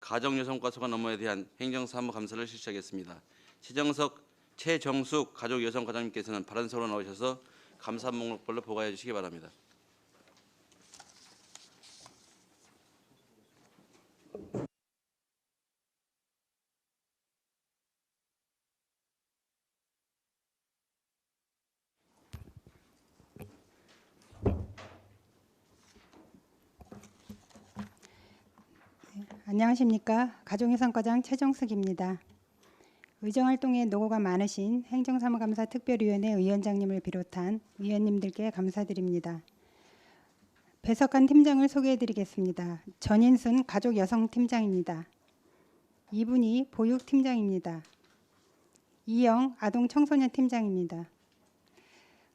가정여성과소관 업무에 대한 행정사무감사를 실시하겠습니다. 최정숙 가족여성과장님께서는 발언석으로 나오셔서 감사 목록별로 보고해 주시기 바랍니다. 안녕하십니까. 가족여성과장 최정숙입니다. 의정활동에 노고가 많으신 행정사무감사 특별위원회 위원장님을 비롯한 위원님들께 감사드립니다. 배석한 팀장을 소개해드리겠습니다. 전인순 가족여성팀장입니다. 이분이 보육팀장입니다. 이영 아동청소년팀장입니다.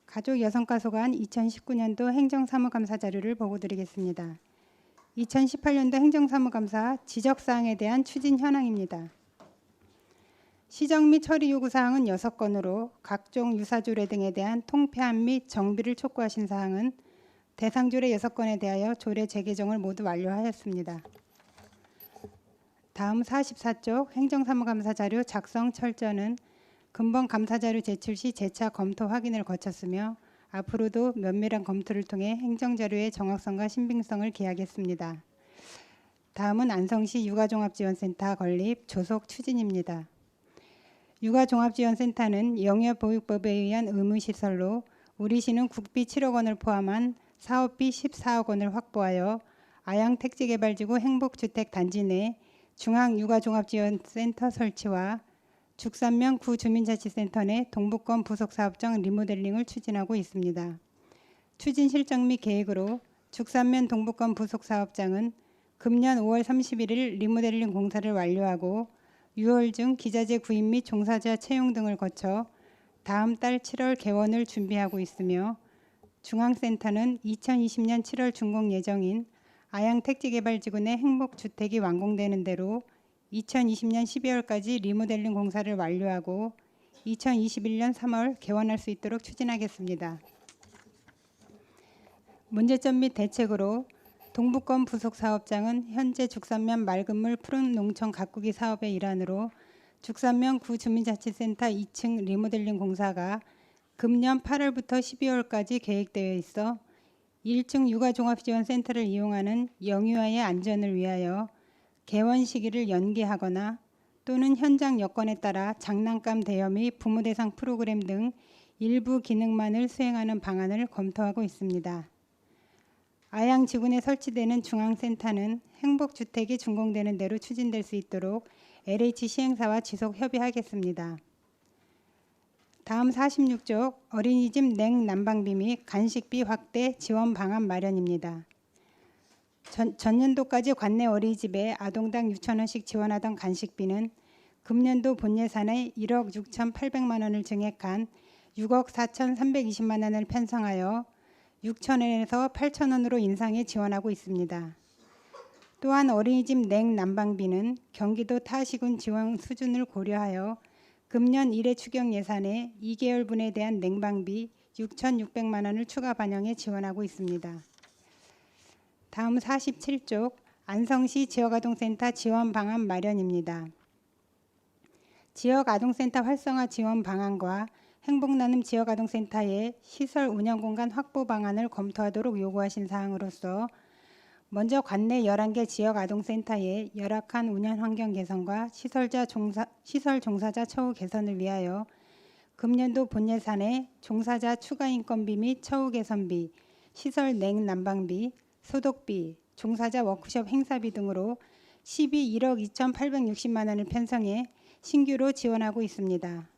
가족여성과소관 2019년도 행정사무감사 자료를 보고드리겠습니다. 2018년도 행정사무감사 지적사항에 대한 추진 현황입니다. 시정 및 처리 요구사항은 6건으로 각종 유사조례 등에 대한 통폐합 및 정비를 촉구하신 사항은 대상조례 6건에 대하여 조례 재개정을 모두 완료하였습니다. 다음 44쪽 행정사무감사 자료 작성 철저는 근본 감사자료 제출 시 재차 검토 확인을 거쳤으며 앞으로도 면밀한 검토를 통해 행정자료의 정확성과 신빙성을 기하겠습니다. 다음은 안성시 육아종합지원센터 건립 조속 추진입니다. 육아종합지원센터는 영유아보육법에 의한 의무시설로 우리시는 국비 7억 원을 포함한 사업비 14억 원을 확보하여 아양택지개발지구 행복주택 단지 내 중앙육아종합지원센터 설치와 죽산면 구주민자치센터 내 동북권 부속사업장 리모델링을 추진하고 있습니다. 추진 실정 및 계획으로 죽산면 동북권 부속사업장은 금년 5월 31일 리모델링 공사를 완료하고 6월 중 기자재 구입 및 종사자 채용 등을 거쳐 다음 달 7월 개원을 준비하고 있으며 중앙센터는 2020년 7월 준공 예정인 아양택지개발지구 내 행복주택이 완공되는 대로 2020년 12월까지 리모델링 공사를 완료하고 2021년 3월 개원할 수 있도록 추진하겠습니다. 문제점 및 대책으로 동북권 부속사업장은 현재 죽산면 맑은물 푸른 농촌 가꾸기 사업의 일환으로 죽산면 구주민자치센터 2층 리모델링 공사가 금년 8월부터 12월까지 계획되어 있어 1층 육아종합지원센터를 이용하는 영유아의 안전을 위하여 개원 시기를 연기하거나 또는 현장 여건에 따라 장난감 대여 및 부모 대상 프로그램 등 일부 기능만을 수행하는 방안을 검토하고 있습니다. 아양지구에 설치되는 중앙센터는 행복주택이 준공되는 대로 추진될 수 있도록 LH 시행사와 지속 협의하겠습니다. 다음 46쪽 어린이집 냉난방비 및 간식비 확대 지원 방안 마련입니다. 전년도까지 관내 어린이집에 아동당 6,000원씩 지원하던 간식비는 금년도 본예산에 1억 6,800만 원을 증액한 6억 4,320만 원을 편성하여 6,000원에서 8,000원으로 인상해 지원하고 있습니다. 또한 어린이집 냉난방비는 경기도 타시군 지원 수준을 고려하여 금년 1회 추경 예산에 2개월분에 대한 냉방비 6,600만 원을 추가 반영해 지원하고 있습니다. 다음 47쪽 안성시 지역아동센터 지원 방안 마련입니다. 지역아동센터 활성화 지원 방안과 행복나눔 지역아동센터의 시설 운영 공간 확보 방안을 검토하도록 요구하신 사항으로서 먼저 관내 11개 지역아동센터의 열악한 운영 환경 개선과 시설 종사자 처우 개선을 위하여 금년도 본예산에 종사자 추가 인건비 및 처우 개선비, 시설 냉난방비, 소독비, 종사자 워크숍 행사비 등으로 1억 2,860만 원을 편성해 신규로 지원하고 있습니다.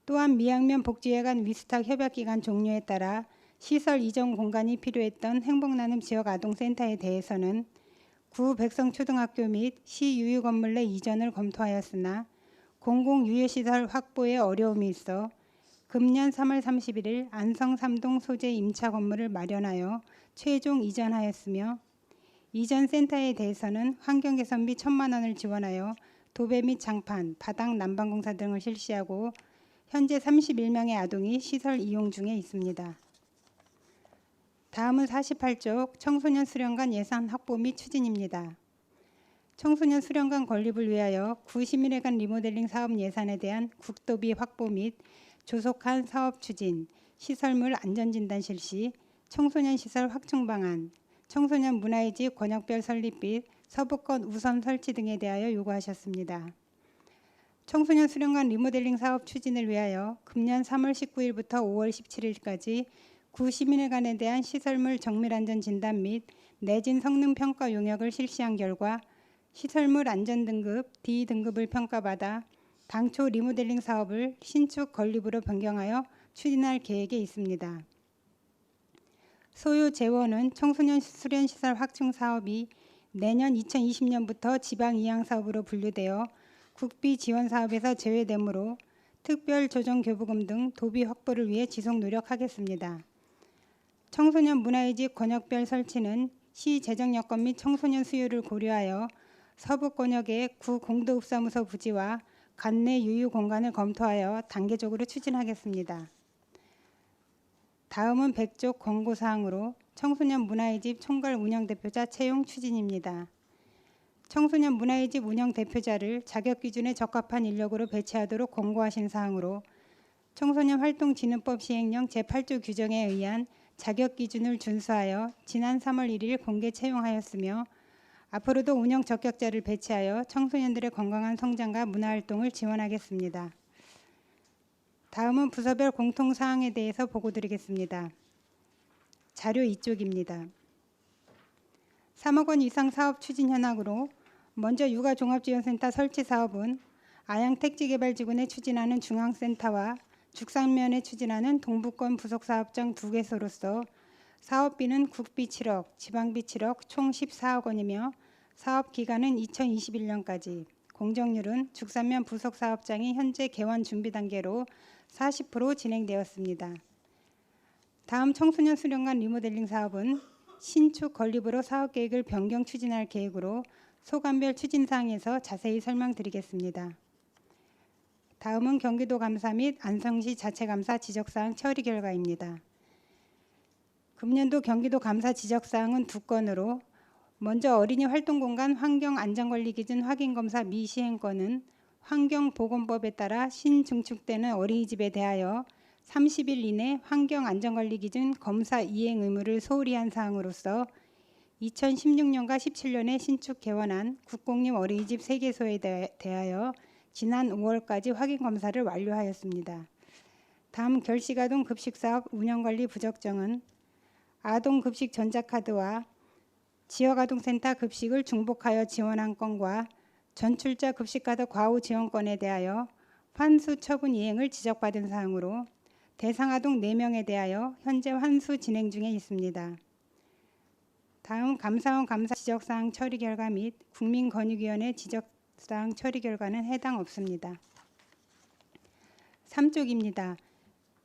또한 미양면 복지회관 위스탁 협약기간 종료에 따라 시설 이전 공간이 필요했던 행복나눔 지역아동센터에 대해서는 구 백성초등학교 및 시유휴 건물 내 이전을 검토하였으나 공공유휴시설 확보에 어려움이 있어 금년 3월 31일 안성 3동 소재 임차 건물을 마련하여 최종 이전하였으며 이전 센터에 대해서는 환경개선비 1,000만 원을 지원하여 도배 및 장판, 바닥 난방공사 등을 실시하고 현재 31명의 아동이 시설 이용 중에 있습니다. 다음은 48쪽 청소년 수련관 예산 확보 및 추진입니다. 청소년 수련관 건립을 위하여 구시민회관 리모델링 사업 예산에 대한 국도비 확보 및 조속한 사업 추진, 시설물 안전진단 실시, 청소년 시설 확충 방안, 청소년 문화의 집 권역별 설립 및 서부권 우선 설치 등에 대하여 요구하셨습니다. 청소년 수련관 리모델링 사업 추진을 위하여 금년 3월 19일부터 5월 17일까지 구시민회관에 대한 시설물 정밀안전 진단 및 내진 성능 평가 용역을 실시한 결과 시설물 안전 등급 D등급을 평가받아 당초 리모델링 사업을 신축 건립으로 변경하여 추진할 계획에 있습니다. 소요 재원은 청소년 수련시설 확충 사업이 내년 2020년부터 지방 이양 사업으로 분류되어 국비 지원 사업에서 제외되므로 특별 조정 교부금 등 도비 확보를 위해 지속 노력하겠습니다. 청소년 문화의 집 권역별 설치는 시 재정 여건 및 청소년 수요를 고려하여 서부 권역의 구 공도읍사무소 부지와 관내 유휴 공간을 검토하여 단계적으로 추진하겠습니다. 다음은 100쪽 권고사항으로 청소년 문화의 집 총괄 운영대표자 채용 추진입니다. 청소년 문화의 집 운영 대표자를 자격 기준에 적합한 인력으로 배치하도록 권고하신 사항으로 청소년 활동진흥법 시행령 제8조 규정에 의한 자격 기준을 준수하여 지난 3월 1일 공개 채용하였으며 앞으로도 운영 적격자를 배치하여 청소년들의 건강한 성장과 문화활동을 지원하겠습니다. 다음은 부서별 공통사항에 대해서 보고드리겠습니다. 자료 2쪽입니다. 3억 원 이상 사업 추진 현황으로 먼저 육아종합지원센터 설치 사업은 아양택지개발지구내 추진하는 중앙센터와 죽산면에 추진하는 동부권 부속사업장 2개소로서 사업비는 국비 7억, 지방비 7억, 총 14억 원이며 사업기간은 2021년까지, 공정률은 죽산면 부속사업장이 현재 개원 준비 단계로 40% 진행되었습니다. 다음 청소년 수련관 리모델링 사업은 신축 건립으로 사업계획을 변경 추진할 계획으로 소관별 추진사항에서 자세히 설명드리겠습니다. 다음은 경기도 감사 및 안성시 자체감사 지적사항 처리 결과입니다. 금년도 경기도 감사 지적사항은 2건으로 먼저 어린이 활동공간 환경안전관리기준 확인검사 미시행건은 환경보건법에 따라 신증축되는 어린이집에 대하여 30일 이내 환경안전관리기준 검사 이행 의무를 소홀히 한 사항으로서 2016년과 17년에 신축 개원한 국공립 어린이집 3개소에 대하여 지난 5월까지 확인검사를 완료하였습니다. 다음 결식아동 급식사업 운영관리 부적정은 아동급식 전자카드와 지역아동센터 급식을 중복하여 지원한 건과 전출자 급식카드 과후 지원건에 대하여 환수 처분 이행을 지적받은 사항으로 대상 아동 4명에 대하여 현재 환수 진행 중에 있습니다. 다음 감사원 감사 지적사항 처리 결과 및 국민권익위원회 지적사항 처리 결과는 해당 없습니다. 3쪽입니다.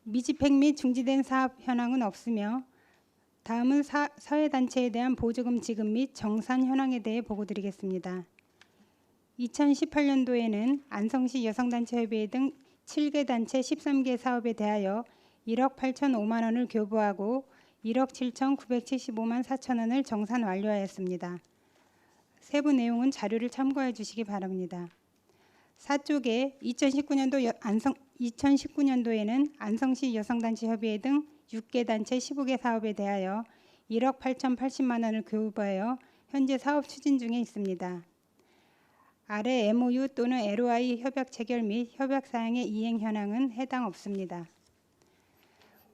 미집행 및 중지된 사업 현황은 없으며 다음은 사회단체에 대한 보조금 지급 및 정산 현황에 대해 보고드리겠습니다. 2018년도에는 안성시 여성단체협의회 등 7개 단체 13개 사업에 대하여 1억 8,005만 원을 교부하고 1억 7,975만 4천 원을 정산 완료하였습니다. 세부 내용은 자료를 참고해 주시기 바랍니다. 4쪽에 2019년도에는 안성시 여성단체협의회 등 6개 단체 15개 사업에 대하여 1억 8,080만 원을 교부하여 현재 사업 추진 중에 있습니다. 아래 MOU 또는 LOI 협약 체결 및 협약 사항의 이행 현황은 해당 없습니다.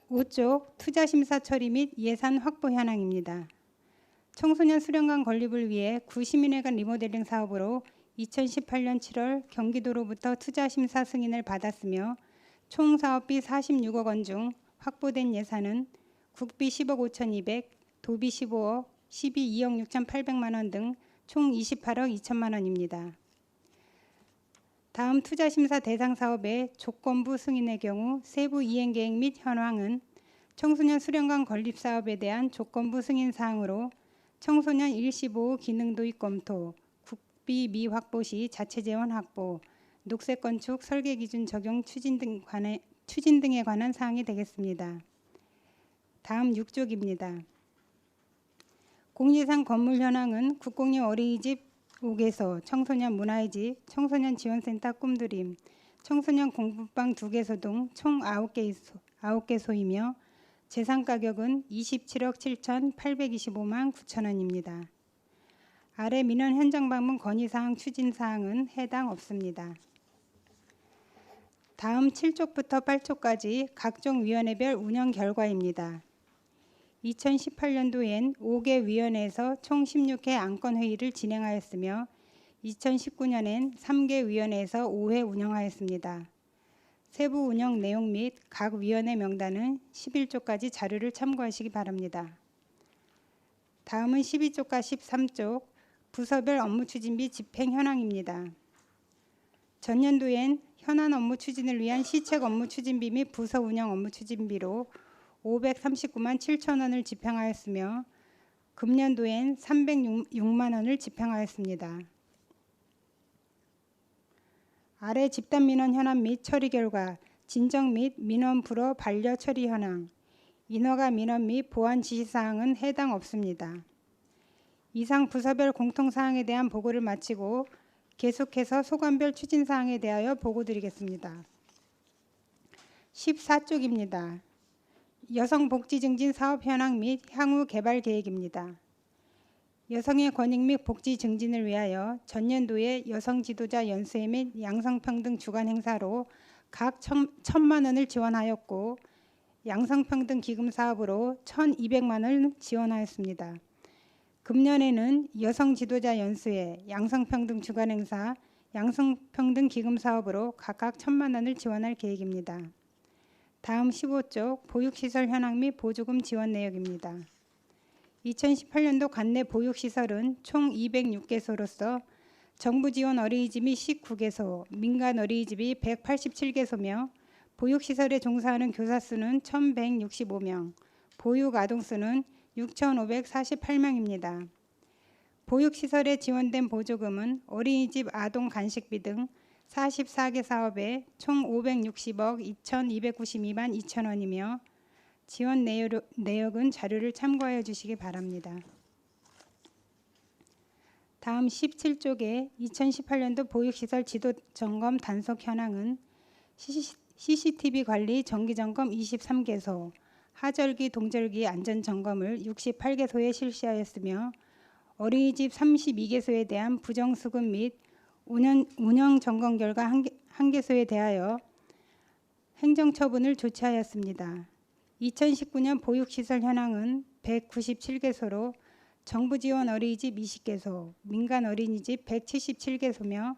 5쪽 투자심사 처리 및 예산 확보 현황입니다. 청소년 수련관 건립을 위해 구시민회관 리모델링 사업으로 2018년 7월 경기도로부터 투자심사 승인을 받았으며 총 사업비 46억 원 중 확보된 예산은 국비 10억 5,200, 도비 15억, 시비 2억 6,800만 원 등 총 28억 2천만 원입니다. 다음 투자심사 대상 사업의 조건부 승인의 경우 세부 이행계획 및 현황은 청소년 수련관 건립 사업에 대한 조건부 승인 사항으로 청소년 일시보호 기능도입 검토, 국비 미확보 시 자체재원 확보, 녹색건축 설계기준 적용 추진 등에 관한 사항이 되겠습니다. 다음 6쪽입니다. 공예상 건물 현황은 국공립 어린이집 5개소, 청소년 문화의 집, 청소년 지원센터 꿈드림, 청소년 공부방 2개소 등 총 9개소이며 재산가격은 27억 7,825만 9천 원입니다. 아래 민원 현장 방문 건의사항 추진사항은 해당 없습니다. 다음 7쪽부터 8쪽까지 각종 위원회별 운영 결과입니다. 2018년도엔 5개 위원회에서 총 16회 안건회의를 진행하였으며 2019년엔 3개 위원회에서 5회 운영하였습니다. 세부 운영 내용 및 각 위원회 명단은 11쪽까지 자료를 참고하시기 바랍니다. 다음은 12쪽과 13쪽 부서별 업무 추진비 집행 현황입니다. 전년도엔 현안 업무 추진을 위한 시책 업무 추진비 및 부서 운영 업무 추진비로 539만 7천 원을 집행하였으며 금년도엔 306만 원을 집행하였습니다. 아래 집단 민원 현황 및 처리 결과, 진정 및 민원 불허 반려 처리 현황, 인허가 민원 및 보완 지시사항은 해당 없습니다. 이상 부서별 공통사항에 대한 보고를 마치고 계속해서 소관별 추진사항에 대하여 보고드리겠습니다. 14쪽입니다. 여성복지 증진 사업 현황 및 향후 개발 계획입니다. 여성의 권익 및 복지 증진을 위하여 전년도에 여성 지도자 연수회 및 양성평등 주간 행사로 각 1,000만 원을 지원하였고 양성평등 기금 사업으로 1,200만 원을 지원하였습니다. 금년에는 여성 지도자 연수회, 양성평등 주간 행사, 양성평등 기금 사업으로 각각 1,000만 원을 지원할 계획입니다. 다음 15쪽 보육시설 현황 및 보조금 지원 내역입니다. 2018년도 관내 보육시설은 총 206개소로서 정부 지원 어린이집이 19개소, 민간 어린이집이 187개소며 보육시설에 종사하는 교사 수는 1,165명, 보육 아동 수는 6,548명입니다. 보육시설에 지원된 보조금은 어린이집 아동 간식비 등 44개 사업에 총 560억 2,292만 2천 원이며 지원 내역은 자료를 참고하여 주시기 바랍니다. 다음 17쪽에 2018년도 보육시설 지도 점검 단속 현황은 CCTV 관리 정기점검 23개소, 하절기 동절기 안전점검을 68개소에 실시하였으며 어린이집 32개소에 대한 부정수급 및 운영 점검 결과 1개소에 대하여 행정처분을 조치하였습니다. 2019년 보육시설 현황은 197개소로 정부 지원 어린이집 20개소, 민간 어린이집 177개소며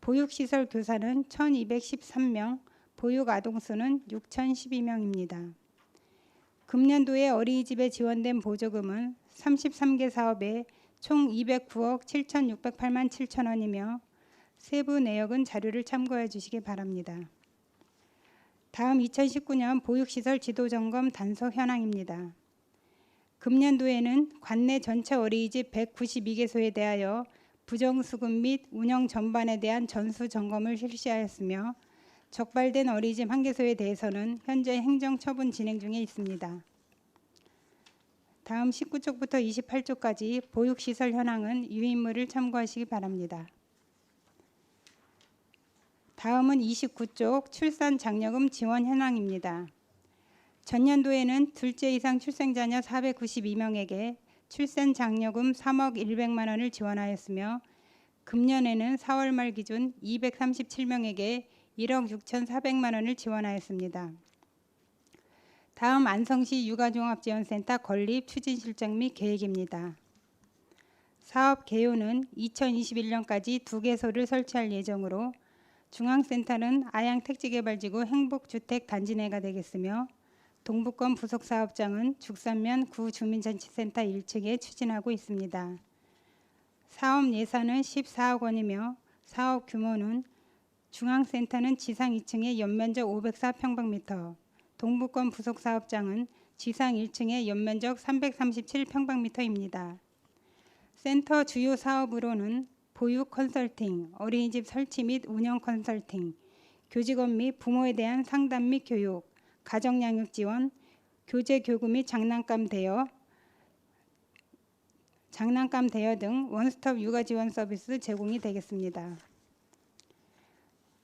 보육시설 교사는 1,213명, 보육 아동 수는 6,012명입니다. 금년도에 어린이집에 지원된 보조금은 33개 사업에 총 209억 7,608만 7천 원이며 세부 내역은 자료를 참고해 주시기 바랍니다. 다음 2019년 보육시설 지도점검 단속 현황입니다. 금년도에는 관내 전체 어린이집 192개소에 대하여 부정수급 및 운영 전반에 대한 전수점검을 실시하였으며 적발된 어린이집 1개소에 대해서는 현재 행정처분 진행 중에 있습니다. 다음 19쪽부터 28쪽까지 보육시설 현황은 유인물을 참고하시기 바랍니다. 다음은 29쪽 출산 장려금 지원 현황입니다. 전년도에는 둘째 이상 출생자녀 492명에게 출산 장려금 3억 100만 원을 지원하였으며 금년에는 4월 말 기준 237명에게 1억 6,400만 원을 지원하였습니다. 다음 안성시 육아종합지원센터 건립 추진 실정 및 계획입니다. 사업 개요는 2021년까지 2개소를 설치할 예정으로 중앙센터는 아양택지개발지구 행복주택단지 내가 되겠으며 동북권 부속사업장은 죽산면 구주민자치센터 1층에 추진하고 있습니다. 사업 예산은 14억 원이며 사업 규모는 중앙센터는 지상 2층에 연면적 504평방미터, 동북권 부속사업장은 지상 1층에 연면적 337평방미터입니다. 센터 주요 사업으로는 보육 컨설팅, 어린이집 설치 및 운영 컨설팅, 교직원 및 부모에 대한 상담 및 교육, 가정양육 지원, 교재 교구 및 장난감 대여, 장난감 대여 등 원스톱 육아 지원 서비스 제공이 되겠습니다.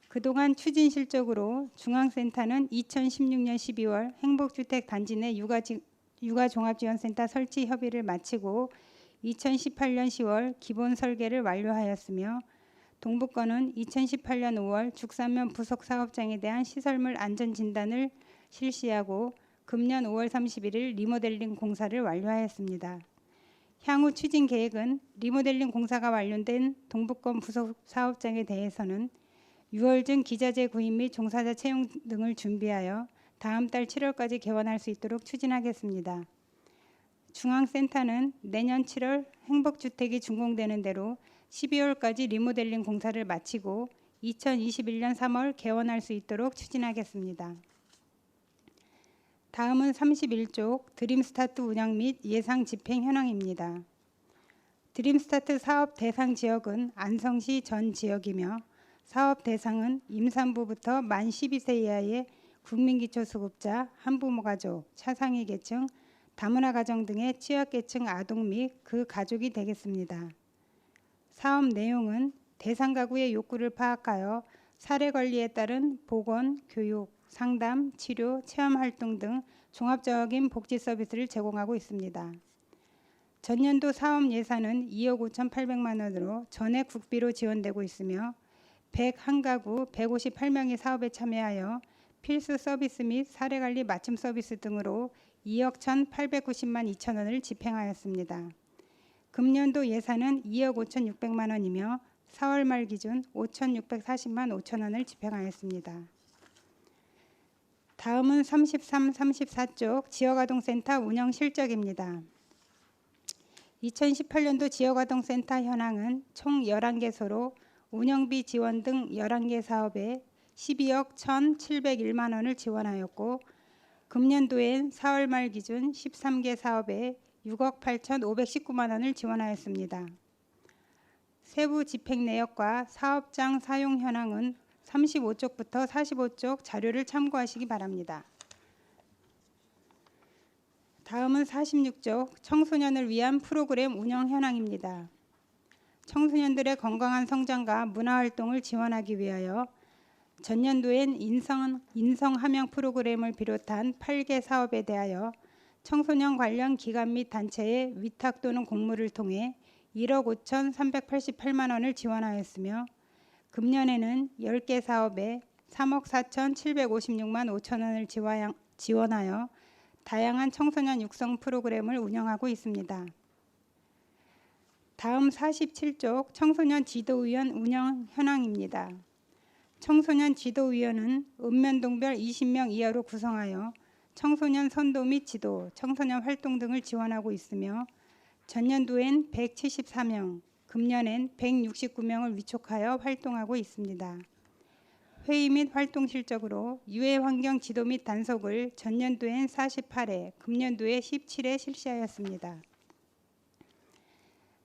그동안 추진 실적으로 중앙센터는 2016년 12월 행복주택 단지 내 육아종합지원센터 설치 협의를 마치고 2018년 10월 기본 설계를 완료하였으며 동북권은 2018년 5월 죽산면 부속 사업장에 대한 시설물 안전 진단을 실시하고 금년 5월 31일 리모델링 공사를 완료하였습니다. 향후 추진 계획은 리모델링 공사가 완료된 동북권 부속 사업장에 대해서는 6월중 기자재 구입 및 종사자 채용 등을 준비하여 다음 달 7월까지 개원할 수 있도록 추진하겠습니다. 중앙센터는 내년 7월 행복주택이 준공되는 대로 12월까지 리모델링 공사를 마치고 2021년 3월 개원할 수 있도록 추진하겠습니다. 다음은 31쪽 드림스타트 운영 및 예상 집행 현황입니다. 드림스타트 사업 대상 지역은 안성시 전 지역이며 사업 대상은 임산부부터 만 12세 이하의 국민기초수급자, 한부모 가족, 차상위 계층, 다문화 가정 등의 취약계층 아동 및 그 가족이 되겠습니다. 사업 내용은 대상 가구의 욕구를 파악하여 사례 관리에 따른 보건, 교육, 상담, 치료, 체험활동 등 종합적인 복지 서비스를 제공하고 있습니다. 전년도 사업 예산은 2억 5,800만 원으로 전액 국비로 지원되고 있으며 101가구 158명이 사업에 참여하여 필수 서비스 및 사례관리 맞춤 서비스 등으로 2억 1,890만 2천 원을 집행하였습니다. 금년도 예산은 2억 5,600만 원이며 4월 말 기준 5,640만 5천 원을 집행하였습니다. 다음은 33, 34쪽 지역아동센터 운영 실적입니다. 2018년도 지역아동센터 현황은 총 11개소로 운영비 지원 등 11개 사업에 12억 1,701만 원을 지원하였고 금년도엔 4월 말 기준 13개 사업에 6억 8,519만 원을 지원하였습니다. 세부 집행 내역과 사업장 사용 현황은 35쪽부터 45쪽 자료를 참고하시기 바랍니다. 다음은 46쪽 청소년을 위한 프로그램 운영 현황입니다. 청소년들의 건강한 성장과 문화활동을 지원하기 위하여 전년도엔 인성 함양 프로그램을 비롯한 8개 사업에 대하여 청소년 관련 기관 및 단체의 위탁 또는 공모를 통해 1억 5,388만 원을 지원하였으며 금년에는 10개 사업에 3억 4,756만 5천 원을 지원하여 다양한 청소년 육성 프로그램을 운영하고 있습니다. 다음 47쪽 청소년 지도위원 운영 현황입니다. 청소년 지도위원은 읍면동별 20명 이하로 구성하여 청소년 선도 및 지도, 청소년 활동 등을 지원하고 있으며 전년도엔 174명, 금년엔 169명을 위촉하여 활동하고 있습니다. 회의 및 활동 실적으로 유해 환경 지도 및 단속을 전년도엔 48회, 금년도에 17회 실시하였습니다.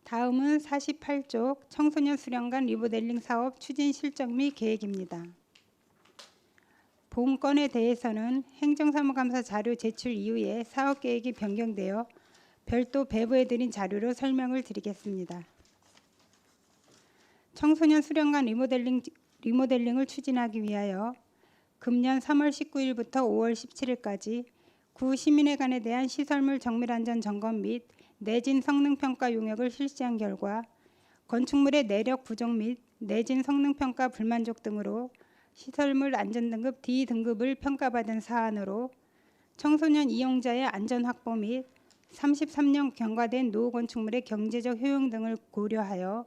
다음은 48쪽 청소년 수련관 리모델링 사업 추진 실적 및 계획입니다. 본 건에 대해서는 행정사무감사 자료 제출 이후에 사업 계획이 변경되어 별도 배부해드린 자료로 설명을 드리겠습니다. 청소년 수련관 리모델링을 추진하기 위하여 금년 3월 19일부터 5월 17일까지 구 시민회관에 대한 시설물 정밀안전 점검 및 내진 성능평가 용역을 실시한 결과 건축물의 내력 부족 및 내진 성능평가 불만족 등으로 시설물 안전등급 D등급을 평가받은 사안으로 청소년 이용자의 안전 확보 및 33년 경과된 노후 건축물의 경제적 효용 등을 고려하여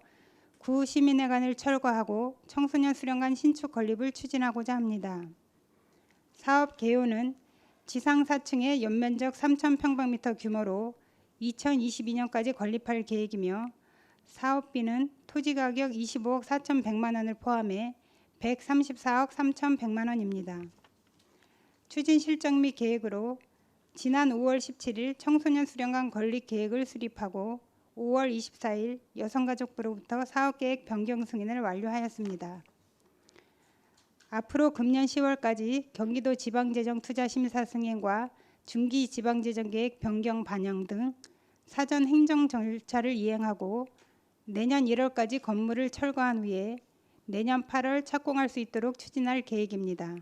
구 시민회관을 철거하고 청소년 수련관 신축 건립을 추진하고자 합니다. 사업 개요는 지상 4층의 연면적 3,000평방미터 규모로 2022년까지 건립할 계획이며 사업비는 토지가격 25억 4,100만 원을 포함해 134억 3,100만 원입니다. 추진 실적 및 계획으로 지난 5월 17일 청소년 수련관 건립 계획을 수립하고 5월 24일 여성가족부로부터 사업계획 변경 승인을 완료하였습니다. 앞으로 금년 10월까지 경기도 지방재정투자심사 승인과 중기지방재정계획 변경 반영 등 사전 행정 절차를 이행하고 내년 1월까지 건물을 철거한 후에 내년 8월 착공할 수 있도록 추진할 계획입니다.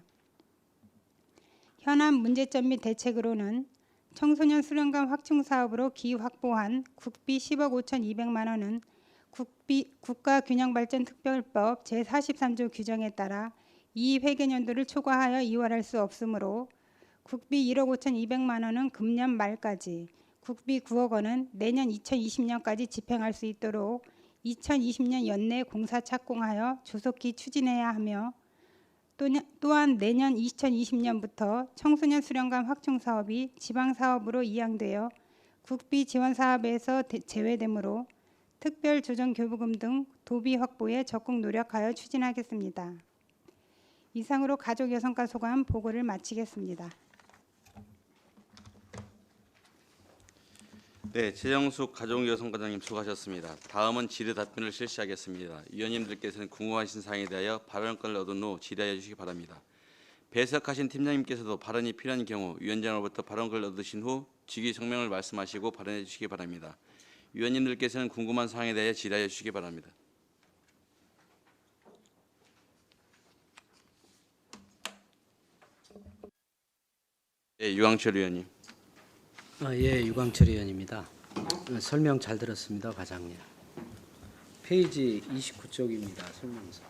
현안 문제점 및 대책으로는 청소년 수련관 확충 사업으로 기 확보한 국비 10억 5,200만 원은 국가균형발전특별법 제43조 규정에 따라 이 회계연도를 초과하여 이월할 수 없으므로 국비 1억 5,200만 원은 금년 말까지, 국비 9억 원은 내년 2020년까지 집행할 수 있도록 2020년 연내 공사 착공하여 조속히 추진해야 하며 또한 내년 2020년부터 청소년 수련관 확충 사업이 지방 사업으로 이양되어 국비 지원 사업에서 제외되므로 특별 조정 교부금 등 도비 확보에 적극 노력하여 추진하겠습니다. 이상으로 가족 여성과 소관 보고를 마치겠습니다. 네, 최정숙 가족여성과장님 수고하셨습니다. 다음은 질의 답변을 실시하겠습니다. 위원님들께서는 궁금하신 사항에 대하여 발언권을 얻은 후 질의하여 주시기 바랍니다. 배석하신 팀장님께서도 발언이 필요한 경우 위원장으로부터 발언권을 얻으신 후 직위 성명을 말씀하시고 발언해 주시기 바랍니다. 위원님들께서는 궁금한 사항에 대해 질의하여 주시기 바랍니다. 네, 유광철 위원님. 예, 유광철 의원입니다. 설명 잘 들었습니다, 과장님. 페이지 29쪽입니다. 설명서.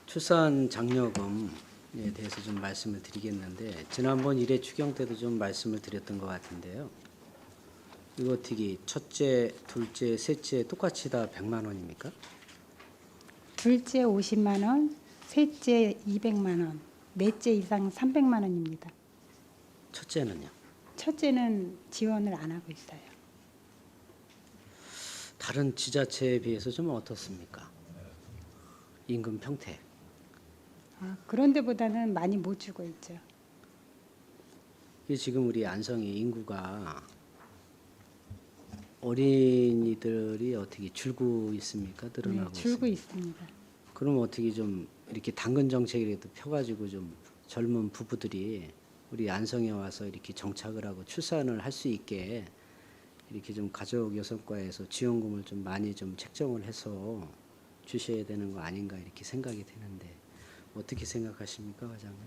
출산 장려금에 대해서 좀 말씀을 드리겠는데 지난번 1회 추경 때도 좀 말씀을 드렸던 것 같은데요. 이거 어떻게 첫째, 둘째, 셋째 똑같이 다 100만 원입니까? 둘째 50만 원, 셋째 200만 원, 넷째 이상 300만 원입니다. 첫째는요? 첫째는 지원을 안 하고 있어요. 다른 지자체에 비해서 좀 어떻습니까? 임금 평택. 그런 데보다는 많이 못 주고 있죠. 이게 지금 우리 안성이 인구가 어린이들이 어떻게 줄고 있습니까? 늘어나고 네, 줄고 있습니까? 있습니다. 그럼 어떻게 좀 이렇게 당근 정책이라도 펴가지고 좀 젊은 부부들이 우리 안성에 와서 이렇게 정착을 하고 출산을 할 수 있게 이렇게 좀 가족 여성과에서 지원금을 좀 많이 좀 책정을 해서 주셔야 되는 거 아닌가 이렇게 생각이 되는데 어떻게 생각하십니까, 과장님?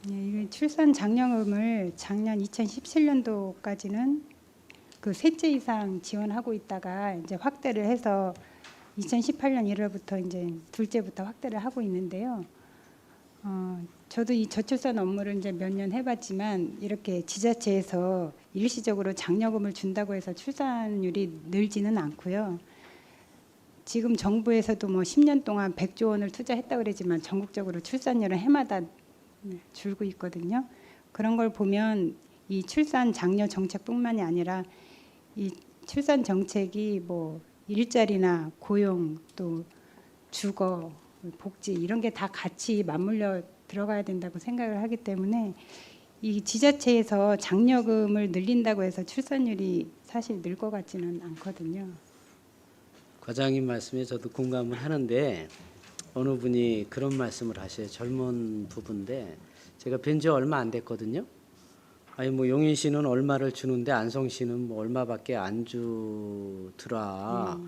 네, 이게 출산 장려금을 작년 2017년도까지는 그 셋째 이상 지원하고 있다가 이제 확대를 해서 2018년 1월부터 이제 둘째부터 확대를 하고 있는데요. 저도 이 저출산 업무를 이제 몇 년 해봤지만 이렇게 지자체에서 일시적으로 장려금을 준다고 해서 출산율이 늘지는 않고요. 지금 정부에서도 뭐 10년 동안 100조 원을 투자했다고 그러지만 전국적으로 출산율은 해마다 줄고 있거든요. 그런 걸 보면 이 출산 장려 정책뿐만이 아니라 이 출산 정책이 뭐 일자리나 고용 또 주거 복지 이런 게 다 같이 맞물려 들어가야 된다고 생각을 하기 때문에 이 지자체에서 장려금을 늘린다고 해서 출산율이 사실 늘 것 같지는 않거든요. 과장님 말씀에 저도 공감을 하는데 어느 분이 그런 말씀을 하셔요. 젊은 부부인데 제가 뵌 지 얼마 안 됐거든요. 아니 뭐 용인시는 얼마를 주는데 안성시는 뭐 얼마밖에 안 주더라.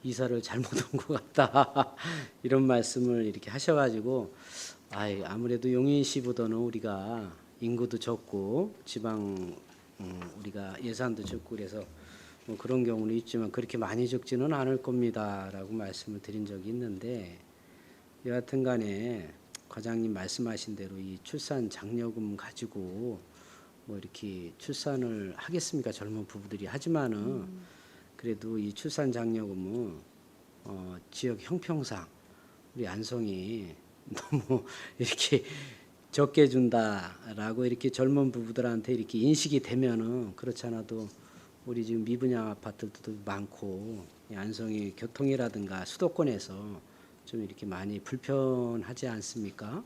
이사를 잘못 온 것 같다. 이런 말씀을 이렇게 하셔가지고 아무래도 용인시보다는 우리가 인구도 적고 지방 우리가 예산도 적고 그래서 뭐 그런 경우는 있지만 그렇게 많이 적지는 않을 겁니다라고 말씀을 드린 적이 있는데 여하튼 간에 과장님 말씀하신 대로 이 출산 장려금 가지고 뭐 이렇게 출산을 하겠습니까? 젊은 부부들이 하지만은 그래도 이 출산 장려금은 지역 형평상 우리 안성이 너무 이렇게 적게 준다라고 이렇게 젊은 부부들한테 이렇게 인식이 되면은 그렇지 않아도 우리 지금 미분양 아파트들도 많고 이 안성이 교통이라든가 수도권에서 좀 이렇게 많이 불편하지 않습니까?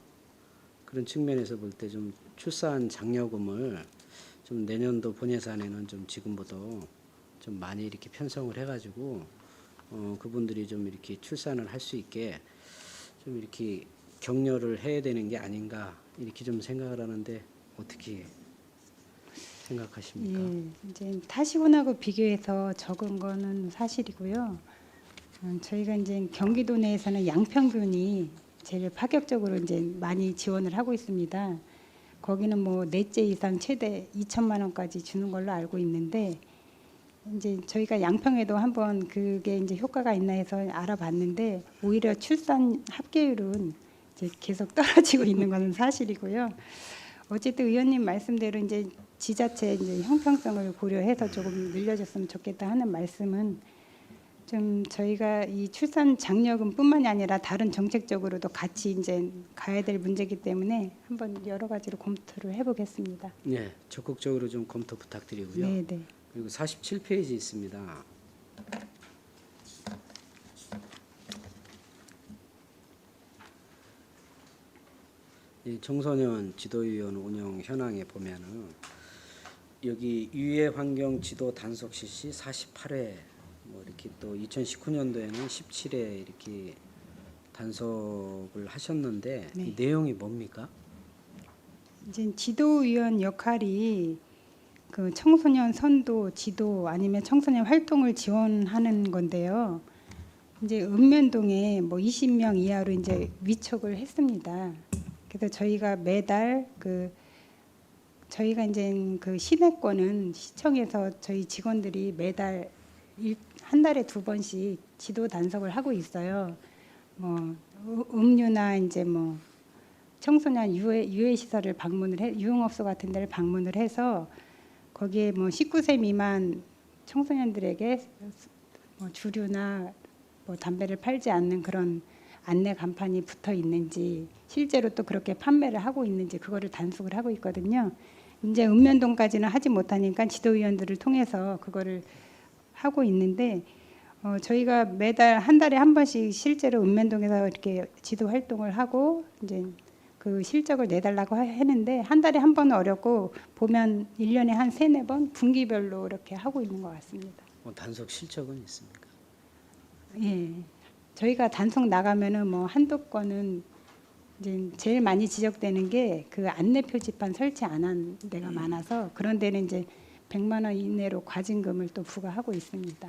그런 측면에서 볼 때 좀 출산 장려금을 좀 내년도 본예산에는 좀 지금보다 좀 많이 이렇게 편성을 해가지고 그분들이 좀 이렇게 출산을 할 수 있게 좀 이렇게 격려를 해야 되는 게 아닌가 이렇게 좀 생각을 하는데 어떻게 생각하십니까? 예, 이제 타시군하고 비교해서 적은 거는 사실이고요. 저희가 이제 경기도 내에서는 양평군이 제일 파격적으로 이제 많이 지원을 하고 있습니다. 거기는 뭐 넷째 이상 최대 2천만 원까지 주는 걸로 알고 있는데 이제 저희가 양평에도 한번 그게 이제 효과가 있나 해서 알아봤는데 오히려 출산 합계율은 이제 계속 떨어지고 있는 것은 사실이고요. 어쨌든 의원님 말씀대로 이제 지자체 이제 형평성을 고려해서 조금 늘려줬으면 좋겠다 하는 말씀은 좀 저희가 이 출산 장려금뿐만이 아니라 다른 정책적으로도 같이 이제 가야 될 문제이기 때문에 한번 여러 가지로 검토를 해보겠습니다. 네, 적극적으로 좀 검토 부탁드리고요. 네, 네. 그리고 47페이지 있습니다. 이 청소년 지도위원 운영 현황에 보면은 여기 유해 환경 지도 단속 실시 48회 뭐 이렇게 또 2019년도에는 17회 이렇게 단속을 하셨는데 네. 이 내용이 뭡니까? 이제 지도위원 역할이 그 청소년 선도, 지도 아니면 청소년 활동을 지원하는 건데요. 이제 읍면동에 뭐 20명 이하로 이제 위촉을 했습니다. 그래서 저희가 매달 저희가 이제 그 시내권은 시청에서 저희 직원들이 매달 한 달에 2번씩 지도 단속을 하고 있어요. 뭐 음료나 이제 뭐 청소년 유해 시설을 방문을 해 유흥업소 같은 데를 방문을 해서 거기에 뭐 19세 미만 청소년들에게 뭐 주류나 뭐 담배를 팔지 않는 그런 안내 간판이 붙어 있는지 실제로 또 그렇게 판매를 하고 있는지 그거를 단속을 하고 있거든요. 이제 읍면동까지는 하지 못하니까 지도위원들을 통해서 그거를 하고 있는데 저희가 매달 한 달에 한 번씩 실제로 읍면동에서 이렇게 지도 활동을 하고 이제 그 실적을 내달라고 했는데 한 달에 한 번은 어렵고 보면 1년에 한 3-4번 분기별로 이렇게 하고 있는 것 같습니다. 단속 실적은 있습니까? 예. 저희가 단속 나가면은 뭐 한두 건은 이제 제일 많이 지적되는 게 그 안내 표지판 설치 안 한 데가 많아서 그런 데는 이제 100만 원 이내로 과징금을 또 부과하고 있습니다.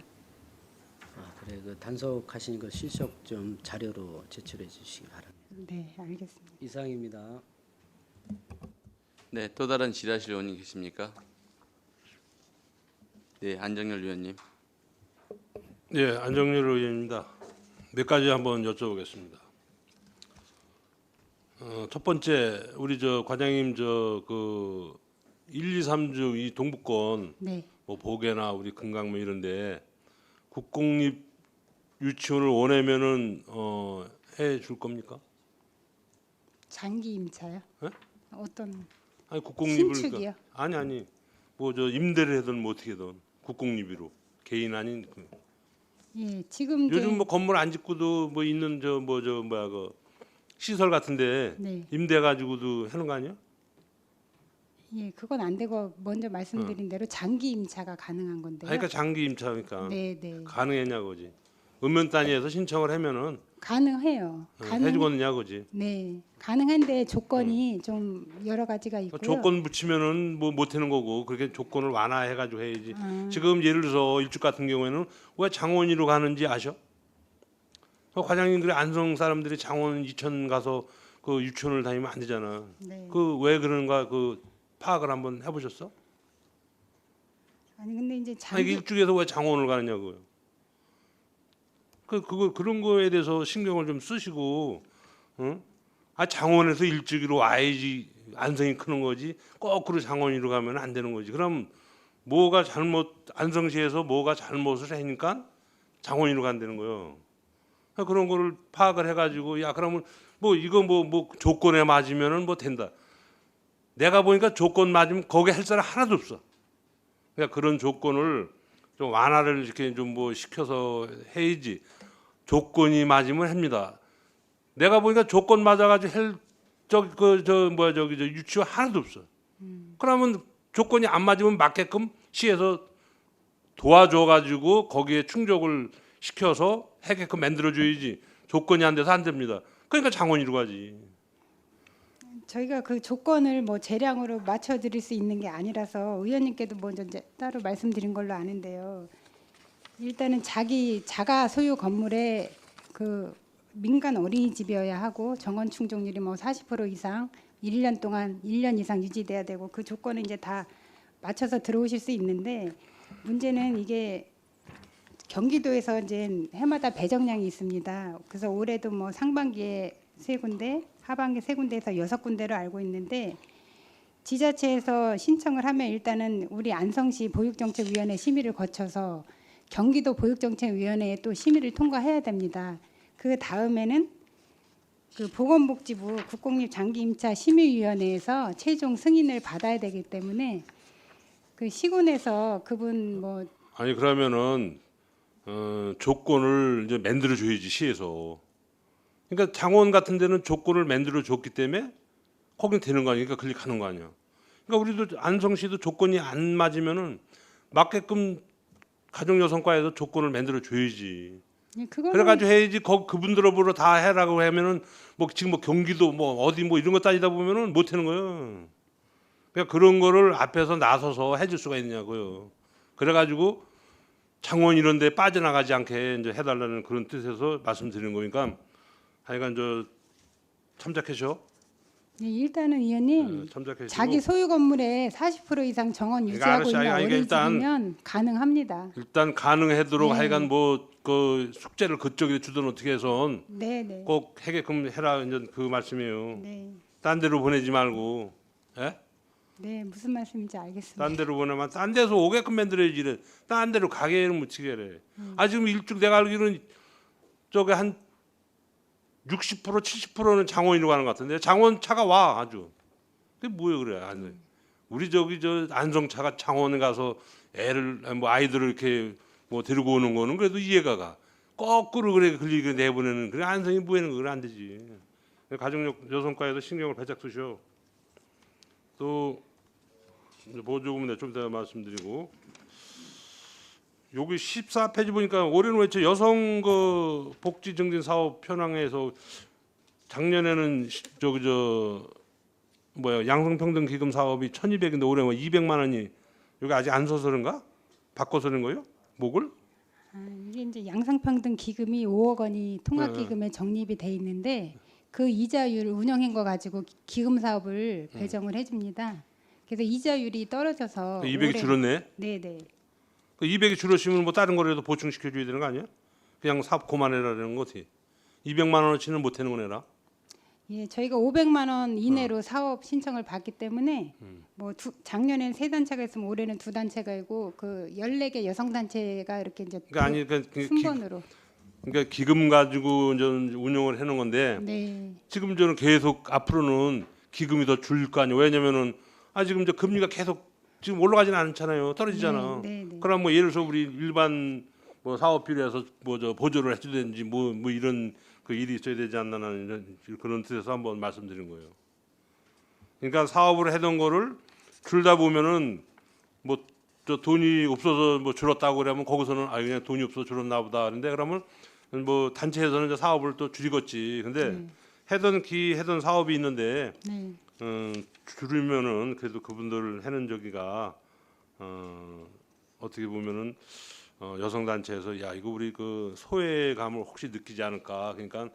아, 그래 그 단속하신 거 실적 좀 자료로 제출해 주시기 바랍니다. 네, 알겠습니다. 이상입니다. 네, 또 다른 질의하실 의원님 계십니까? 네, 안정열 의원님. 네, 안정열 의원입니다. 몇 가지 한번 여쭤보겠습니다. 첫 번째, 우리 저 과장님 그 1, 2, 3주 이 동부권 네, 뭐 보계나 우리 금강면 이런데 국공립 유치원을 원하면은 해줄 겁니까? 장기 임차요? 예? 어떤 아니 국공립을 신축이요? 아니 뭐 저 임대를 하든 뭐 어떻게든 국공립으로 개인 아닌 예, 지금 이제 요즘 뭐 건물 안 짓고도 뭐 있는 그 시설 같은데 네, 임대 가지고도 하는 거 아니야? 예, 그건 안 되고 먼저 말씀드린 대로 장기 임차가 가능한 건데요. 그러니까 장기 임차니까 네, 네, 가능했냐고지. 읍면 단위에서 신청을 하면은 가능해요. 해주겠느냐고지. 네, 가능한데 조건이 좀 여러 가지가 있고요. 조건 붙이면은 뭐 못하는 거고 그렇게 조건을 완화해가지고 해야지. 아, 지금 예를 들어서 일주 같은 경우에는 왜 장원리로 가는지 아셔? 과장님들이 안성 사람들이 장원 이천 가서 그 유치원을 다니면 안 되잖아. 네. 그 왜 그런가 그 파악을 한번 해보셨어? 아니 근데 이제 아니 장기 일주에서 왜 장원을 가느냐고요. 그런 거에 대해서 신경을 좀 쓰시고, 응? 아 장원에서 일주기로 와야지 안성이 크는 거지. 거꾸로 장원으로 가면 안 되는 거지. 그럼 뭐가 안성시에서 뭐가 잘못을 하니까 장원으로 간다는 거요. 그런 거를 파악을 해가지고 야 그러면 뭐 이거 뭐 조건에 맞으면은 뭐 된다. 내가 보니까 조건 맞으면 거기 할 사람 하나도 없어. 그러니까 그런 조건을 좀 완화를 이렇게 좀 뭐 시켜서 해야지. 조건이 맞으면 합니다. 내가 보니까 조건 맞아가지고 유치원 하나도 없어. 그러면 조건이 안 맞으면 맞게끔 시에서 도와줘가지고 거기에 충족을 시켜서 하게끔 만들어줘야지. 조건이 안 돼서 안 됩니다. 그러니까 장원이로 가지. 저희가 그 조건을 뭐 재량으로 맞춰드릴 수 있는 게 아니라서 의원님께도 먼저 이제 따로 말씀드린 걸로 아는데요. 일단은 자가 소유 건물에 그 민간 어린이집이어야 하고 정원 충족률이 뭐 40% 이상 1년 이상 유지돼야 되고 그 조건은 이제 다 맞춰서 들어오실 수 있는데 문제는 이게 경기도에서 이제 해마다 배정량이 있습니다. 그래서 올해도 뭐 상반기에 3군데, 하반기 3군데에서 6군데로 알고 있는데 지자체에서 신청을 하면 일단은 우리 안성시 보육정책위원회 심의를 거쳐서 경기도 보육정책위원회에 또 심의를 통과해야 됩니다. 그 다음에는 그 보건복지부 국공립장기임차 심의위원회에서 최종 승인을 받아야 되기 때문에 그 시군에서 그분 뭐 아니 그러면은 조건을 이제 만들어 줘야지 시에서. 그러니까 장원 같은 데는 조건을 만들어 줬기 때문에 거긴 되는 거 아니니까 클릭하는 거 아니야. 그러니까 우리도 안성시도 조건이 안 맞으면은 맞게끔 가정여성과에도 조건을 만들어 줘야지. 그거는 그래가지고 해야지. 그분들으로 다 해라고 하면은 뭐 지금 뭐 경기도 뭐 어디 뭐 이런 거 따지다 보면은 못 하는 거예요. 그러니까 그런 거를 앞에서 나서서 해줄 수가 있냐고요. 그래가지고 창원 이런 데 빠져나가지 않게 이제 해달라는 그런 뜻에서 말씀드리는 거니까 하여간 저 참작하셔. 네, 일단은 의원님 참작하시고. 자기 소유 건물에 40% 이상 정원 그러니까 유지하고 알았어요. 있는 그러니까 일단 어린이집이면 가능합니다. 일단 가능하도록 네. 하여간 뭐 그 숙제를 그쪽에 주든 어떻게 해선 네네. 꼭 하게끔 해라 이제 그 말씀이에요. 네. 딴 데로 보내지 말고. 예? 네, 무슨 말씀인지 알겠습니다. 딴 데로 보내면 딴 데서 오게끔 만들어야지. 이래. 딴 데로 가게를 묻히게 해. 아 지금 일찍 내가 알기로는 저게 한 60% 70%는 장원이로 가는 것 같은데 장원 차가 와 아주. 그게 뭐예요 그래. 아니, 우리 저기 저 안성차가 장원에 가서 애를 뭐 아이들을 이렇게 뭐 데리고 오는 거는 그래도 이해가 가. 거꾸로 그래 걸리게 내보내는 그래 안성이 뭐하는 거 그래 안 되지. 가정력 여성과에도 신경을 바짝 쓰셔. 또 이제 보조금인데 좀 이따 말씀드리고 여기 14페이지 보니까 올해는 왜 저 여성 그 복지 증진 사업 현황에서 작년에는 저기 저 뭐야 양성평등 기금 사업이 1,200인데 올해 뭐 200만 원이 여기 아직 안 서서 그런가? 바꿔서 그런 거요? 목을? 이게 이제 양성평등 기금이 5억 원이 통합기금에 적립이 돼 있는데 그 이자율 운영한 거 가지고 기금 사업을 배정을 해줍니다. 그래서 이자율이 떨어져서 200이 줄었네. 네네. 그 200이 줄었으면 뭐 다른 거라도 보충시켜 줘야 되는 거 아니야? 그냥 사업 그만해라는 거지. 200만 원어치는 못 하는 거네라. 예, 저희가 500만 원 이내로 사업 신청을 받기 때문에 뭐 작년에는 3단체가 있으면 올해는 2단체가 있고 그 14개 여성 단체가 이렇게 이제 그러니까 아니 그러니까 순번으로. 그러니까 기금 가지고 이제 운영을 해놓은 건데 네. 지금 저는 계속 앞으로는 기금이 더 줄 거 아니에요. 왜냐면은 지금 이제 금리가 계속 지금 올라가지는 않잖아요. 떨어지잖아. 네, 네. 그럼 뭐 예를 들어서 우리 일반 뭐 사업 필요해서 뭐 저 보조를 해주든지 뭐 이런 그 일이 있어야 되지 않나는 그런 뜻에서 한번 말씀드린 거예요. 그러니까 사업을 해던 거를 줄다 보면은 뭐 저 돈이 없어서 뭐 줄었다고 그러면 거기서는 아 그냥 돈이 없어서 줄었나 보다 그런데 그러면 뭐 단체에서는 이제 사업을 또 줄이겠지. 근데 해던 사업이 있는데 네. 줄이면은 그래도 그분들 해는 저기가 어떻게 보면은 여성 단체에서 야 이거 우리 그 소외감을 혹시 느끼지 않을까. 그러니까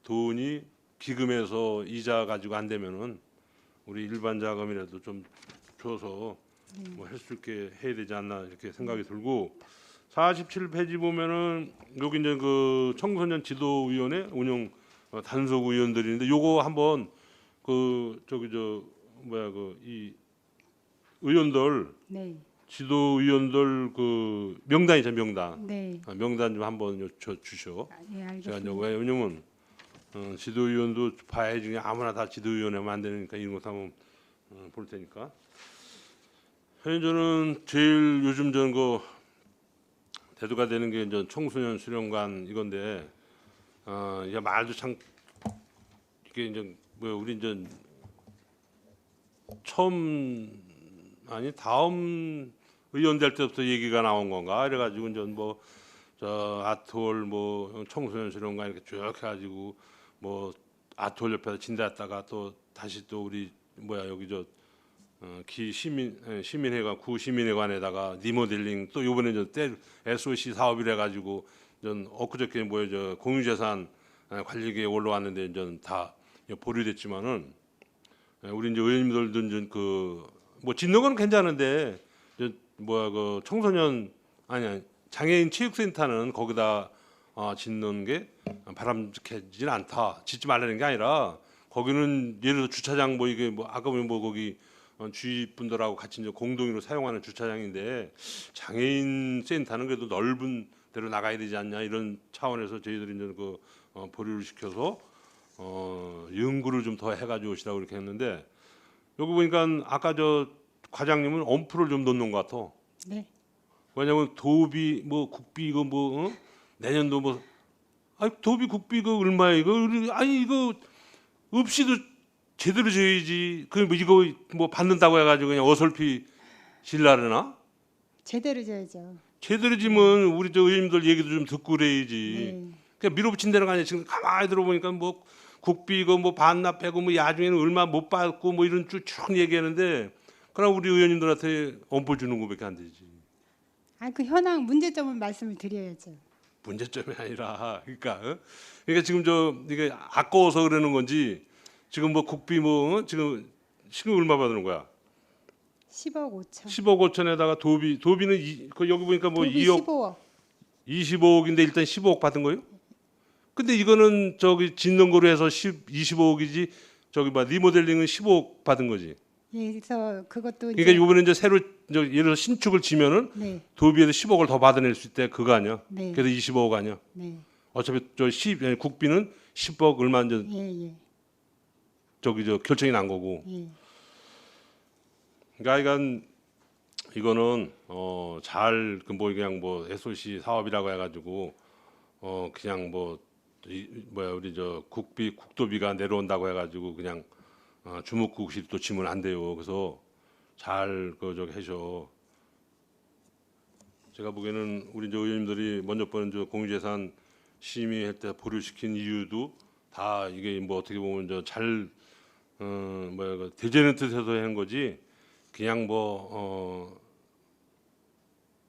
돈이 기금에서 이자 가지고 안 되면은 우리 일반 자금이라도 좀 줘서 뭐 할 수 있게 해야 되지 않나 이렇게 생각이 들고 47페이지 보면은 여기 이제 그 청소년 지도위원회 운영 단속 위원들이 있는데 요거 한번 그 저기 저 뭐야 그 이 의원들 네. 지도위원들 그 명단이죠 명단. 네. 명단 좀 한번 주셔. 예, 제가 이제 알겠습니다. 왜냐면 지도위원도 봐야지 그냥 아무나 다 지도위원회면 안 되니까 이런 거 한번 볼 테니까. 현재 저는 제일 요즘 저는 그 대두가 되는 게 이제 청소년 수련관 이건데 이게 말도 참 이게 이제 뭐 우리 이제 처음 아니 다음 의원 될 때부터 얘기가 나온 건가 이래가지고 이제 뭐 저 아트홀 뭐 청소년 수련관 이렇게 쭉 해가지고 뭐 아트홀 옆에서 진대했다가 또 다시 또 우리 뭐야 여기 기 시민회관 구 시민회관에다가 리모델링 또 요번에 때 SOC 사업이라 가지고 전 엊그저께 뭐야 공유재산 관리계에 올라왔는데 다 보류됐지만은 우리 이제 의원님들도 그뭐 짓는 건 괜찮은데 뭐야 청소년 아니 장애인 체육센터는 거기다 짓는 게 바람직하지는 않다. 짓지 말라는 게 아니라 거기는 예를 들어 주차장 뭐 이게 뭐 아까 보면 뭐 거기 주위 분들하고 같이 이제 공동으로 사용하는 주차장인데 장애인 센터는 그래도 넓은 데로 나가야 되지 않냐 이런 차원에서 저희들이 이제 보류를 시켜서 연구를 좀 더 해가지고 오시라고 이렇게 했는데 여기 보니까 아까 과장님은 엄프를 좀 넣는 것 같아. 네. 왜냐면 도비 뭐 국비 이거 내년도 도비 국비 이거 얼마야 이거 아니 이거 없이도 제대로 줘야지. 이거 뭐 받는다고 해가지고 그냥 어설피 질라르나? 제대로 줘야죠. 제대로 지면 우리 의원님들 얘기도 좀 듣고 그래야지. 네. 그냥 밀어붙인 데는 아니야. 지금 가만히 들어보니까 뭐 국비 이거 뭐 반납하고 뭐 야중에는 얼마 못 받고 뭐 이런 쭉 얘기하는데 그럼 우리 의원님들한테 엄포 주는 거밖에 안 되지. 그 현황 문제점을 말씀을 드려야죠. 문제점이 아니라 그러니까 지금 이게 아까워서 그러는 건지 지금 뭐 국비 지금 얼마 받는 거야? 10억 5천. 10억 5천에다가 도비는 여기 보니까 뭐 도비 2억 15억. 25억인데 일단 15억 받은 거예요? 근데 이거는 짓는 거로 해서 25억이지 리모델링은 15억 받은 거지. 예, 그래서 그것도 그러니까 이번에 이제 새로 예를 들어 신축을 지면은 네, 도비에서 10억을 더 받아낼 수 있대 그거 아니야? 네, 그래서 25억 아니야? 네, 어차피 국비는 10억 얼마 이제 예, 결정이 난 거고. 예. 그러니까 이거는 잘 그냥 SOC 사업이라고 해가지고 그냥 우리 국도비가 내려온다고 해가지고 그냥 주먹국시 또 지면 안 돼요. 그래서 잘 해줘. 제가 보기에는 우리 의원님들이 먼저 번은 공유재산 심의할 때 보류시킨 이유도 다 이게 어떻게 보면 잘 대전의 뜻에서 하는 거지. 그냥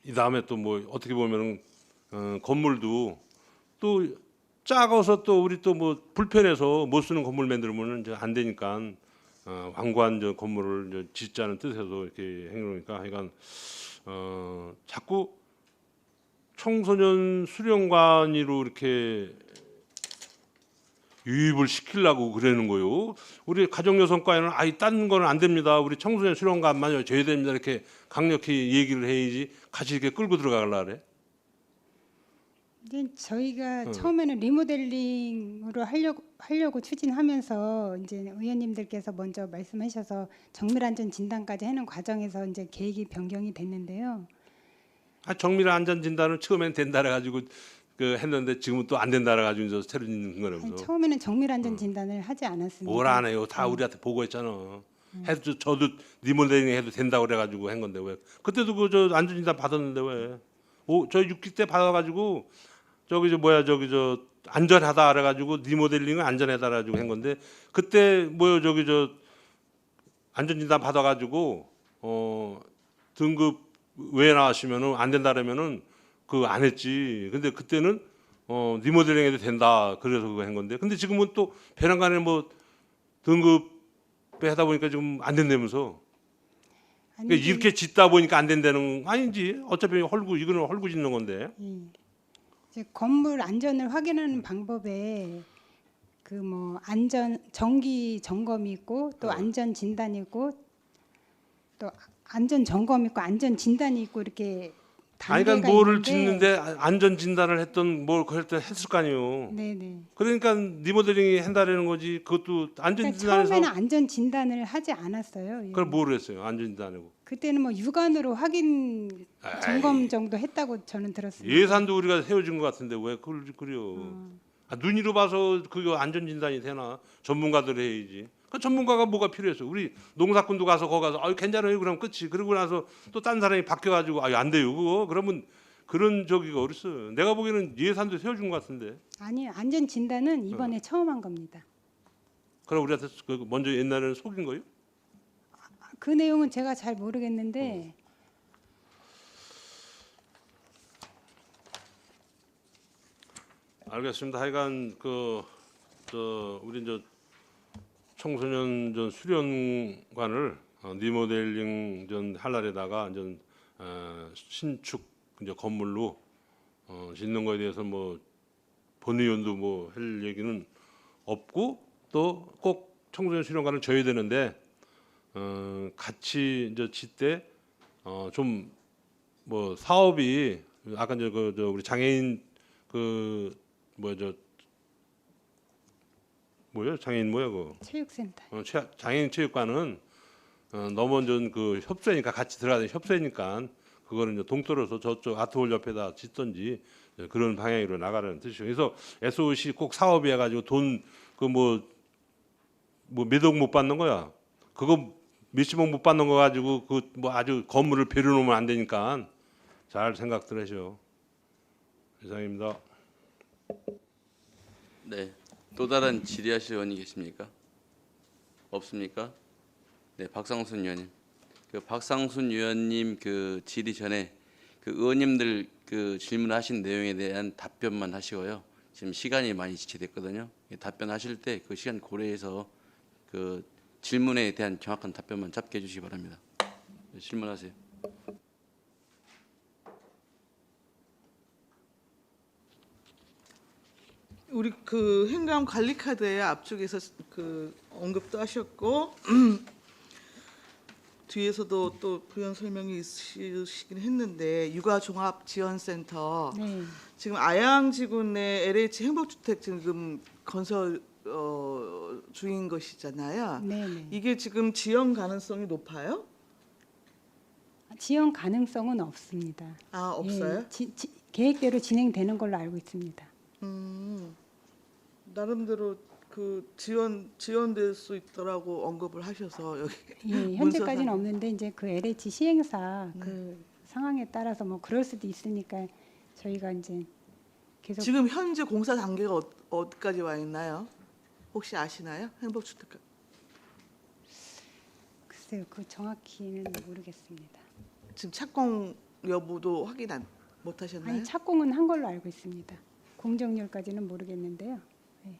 이 다음에 또 어떻게 보면은 건물도 또 작아서 또 우리 또 불편해서 못 쓰는 건물 만들면은 이제 안 되니까 완고한 건물을 이제 짓자는 뜻에서 이렇게 행동하니까 그러니까 자꾸 청소년 수련관으로 이렇게 유입을 시키려고 그러는 거요. 우리 가정여성과에는 딴 거는 안 됩니다. 우리 청소년 수련관만요 줘야 됩니다. 이렇게 강력히 얘기를 해야지 같이 이렇게 끌고 들어가려 그래. 근데 저희가 처음에는 리모델링으로 하려고 추진하면서 이제 의원님들께서 먼저 말씀하셔서 정밀안전 진단까지 하는 과정에서 이제 계획이 변경이 됐는데요. 정밀 안전 진단은 처음엔 된다 그래가지고 했는데 지금은 또 안 된다 그래가지고 새로 짓는 거라면서. 처음에는 정밀안전 진단을 하지 않았습니다. 뭘 안 해요? 다 우리한테 보고했잖아. 해도 저도 리모델링 해도 된다고 그래가지고 한 건데 왜? 그때도 안전 진단 받았는데 왜? 저 6기 때 받아가지고 안전하다 그래가지고 리모델링은 안전하다 그래가지고 한 건데 그때 안전 진단 받아가지고 등급 외에 나왔으면은 안 된다 그러면은 안 했지. 근데 그때는 리모델링 해도 된다. 그래서 그거 한 건데. 근데 지금은 또 배란간에 등급 하다 보니까 지금 안 된다면서. 그러니까 이렇게 짓다 보니까 안 된다는 아닌지. 어차피 이거는 헐고 짓는 건데. 이제 건물 안전을 확인하는 방법에 안전 정기 점검이 있고 또 안전 진단이 있고 또 안전 점검이 있고 안전 진단이 있고 이렇게 단계가 그러니까 뭐를 있는데, 짓는데 안전 진단을 했던 그럴 때 했을 거 아니에요. 네네. 그러니까 리모델링이 한다라는 거지. 그것도 안전 그러니까 진단에서 처음에는 안전 진단을 하지 않았어요. 예. 그걸 뭐로 했어요? 안전 진단하고. 그때는 육안으로 확인 점검 정도 했다고 저는 들었습니다. 예산도 우리가 세워준 것 같은데 왜 그래요? 눈으로 봐서 그거 안전 진단이 되나? 전문가들 해야지. 그 전문가가 뭐가 필요했어? 우리 농사꾼도 가서 거기 가서 괜찮아요. 그럼 끝이. 그러고 나서 또 딴 사람이 바뀌어가지고 안 돼요. 그거 그러면 그런 저기가 어딨어? 내가 보기에는 예산도 세워준 것 같은데. 아니요, 안전 진단은 이번에 처음 한 겁니다. 그럼 우리한테 그 먼저 옛날에는 속인 거예요? 그 내용은 제가 잘 모르겠는데 알겠습니다. 하여간 우리 이제 청소년 전 수련관을 리모델링 전 할 날에다가 이제 신축 이제 건물로 짓는 거에 대해서 뭐 본의원도 뭐 할 얘기는 없고 또 꼭 청소년 수련관을 져야 되는데 같이 이제 짓때 좀 뭐 사업이 아까 이제 우리 장애인 장애인 뭐야 그 체육센터. 장애인 체육관은 너무 그 협소니까 같이 들어가는 협소니까 그거는 이제 동떨어서 저쪽 아트홀 옆에다 짓든지 그런 방향으로 나가라는 뜻이죠. 그래서 SOC 꼭 사업이 해가지고 돈 그 뭐 몇억 못 받는 거야. 그거 몇십억 못 받는 거 가지고 그 뭐 아주 건물을 베려놓으면 안 되니까 잘 생각들 하셔. 이상입니다. 네. 또 다른 질의하실 의원이 계십니까? 없습니까? 네, 박상순 의원님. 그 박상순 의원님 그 질의 전에 그 의원님들 그 질문하신 내용에 대한 답변만 하시고요. 지금 시간이 많이 지체됐거든요. 답변하실 때 그 시간 고려해서 그 질문에 대한 정확한 답변만 짧게 해주시기 바랍니다. 네, 질문하세요. 우리 그 행감 관리 카드에 앞쪽에서 그 언급도 하셨고 뒤에서도 또 부연 설명이 있으시긴 했는데 육아종합지원센터 네. 지금 아양지구 내 LH 행복주택 지금 건설 중인 것이잖아요. 네. 이게 지금 지연 가능성이 높아요? 지원 가능성은 없습니다. 아 없어요? 계획대로 진행되는 걸로 알고 있습니다. 나름대로 그 지연될 수 있더라고 언급을 하셔서 여기 예, 현재까지는 없는데 이제 그 LH 시행사 그 상황에 따라서 뭐 그럴 수도 있으니까 저희가 이제 계속 지금 현재 공사 단계가 어디까지 와 있나요? 혹시 아시나요? 행복주택 글쎄요, 그 정확히는 모르겠습니다. 지금 착공 여부도 확인 못 하셨나요? 아니 착공은 한 걸로 알고 있습니다. 공정률까지는 모르겠는데요. 네.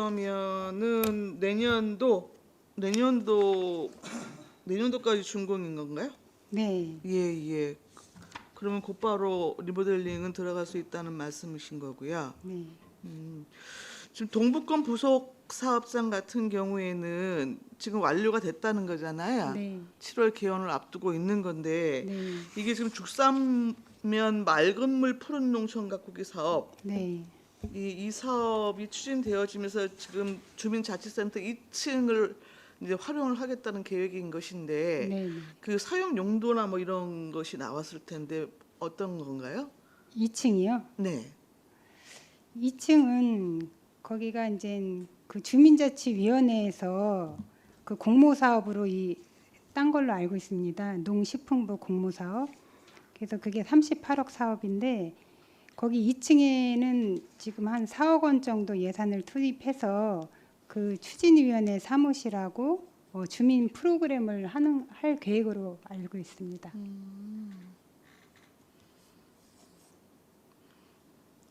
그러면은 내년도까지 준공인 건가요? 네, 예. 그러면 곧바로 리모델링은 들어갈 수 있다는 말씀이신 거고요. 네, 지금 동북권 부속 사업장 같은 경우에는 지금 완료가 됐다는 거잖아요. 네, 7월 개원을 앞두고 있는 건데 네, 이게 지금 죽산면 맑은 물 푸른 농촌 가꾸기 사업 네, 이 사업이 추진되어지면서 지금 주민자치센터 2층을 이제 활용을 하겠다는 계획인 것인데 네. 그 사용 용도나 뭐 이런 것이 나왔을 텐데 어떤 건가요? 2층이요? 네. 2층은 거기가 이제 그 주민자치위원회에서 그 공모 사업으로 딴 걸로 알고 있습니다. 농식품부 공모 사업. 그래서 그게 38억 사업인데 거기 2층에는 지금 한 4억 원 정도 예산을 투입해서 그 추진위원회 사무실하고 주민 프로그램을 할 계획으로 알고 있습니다.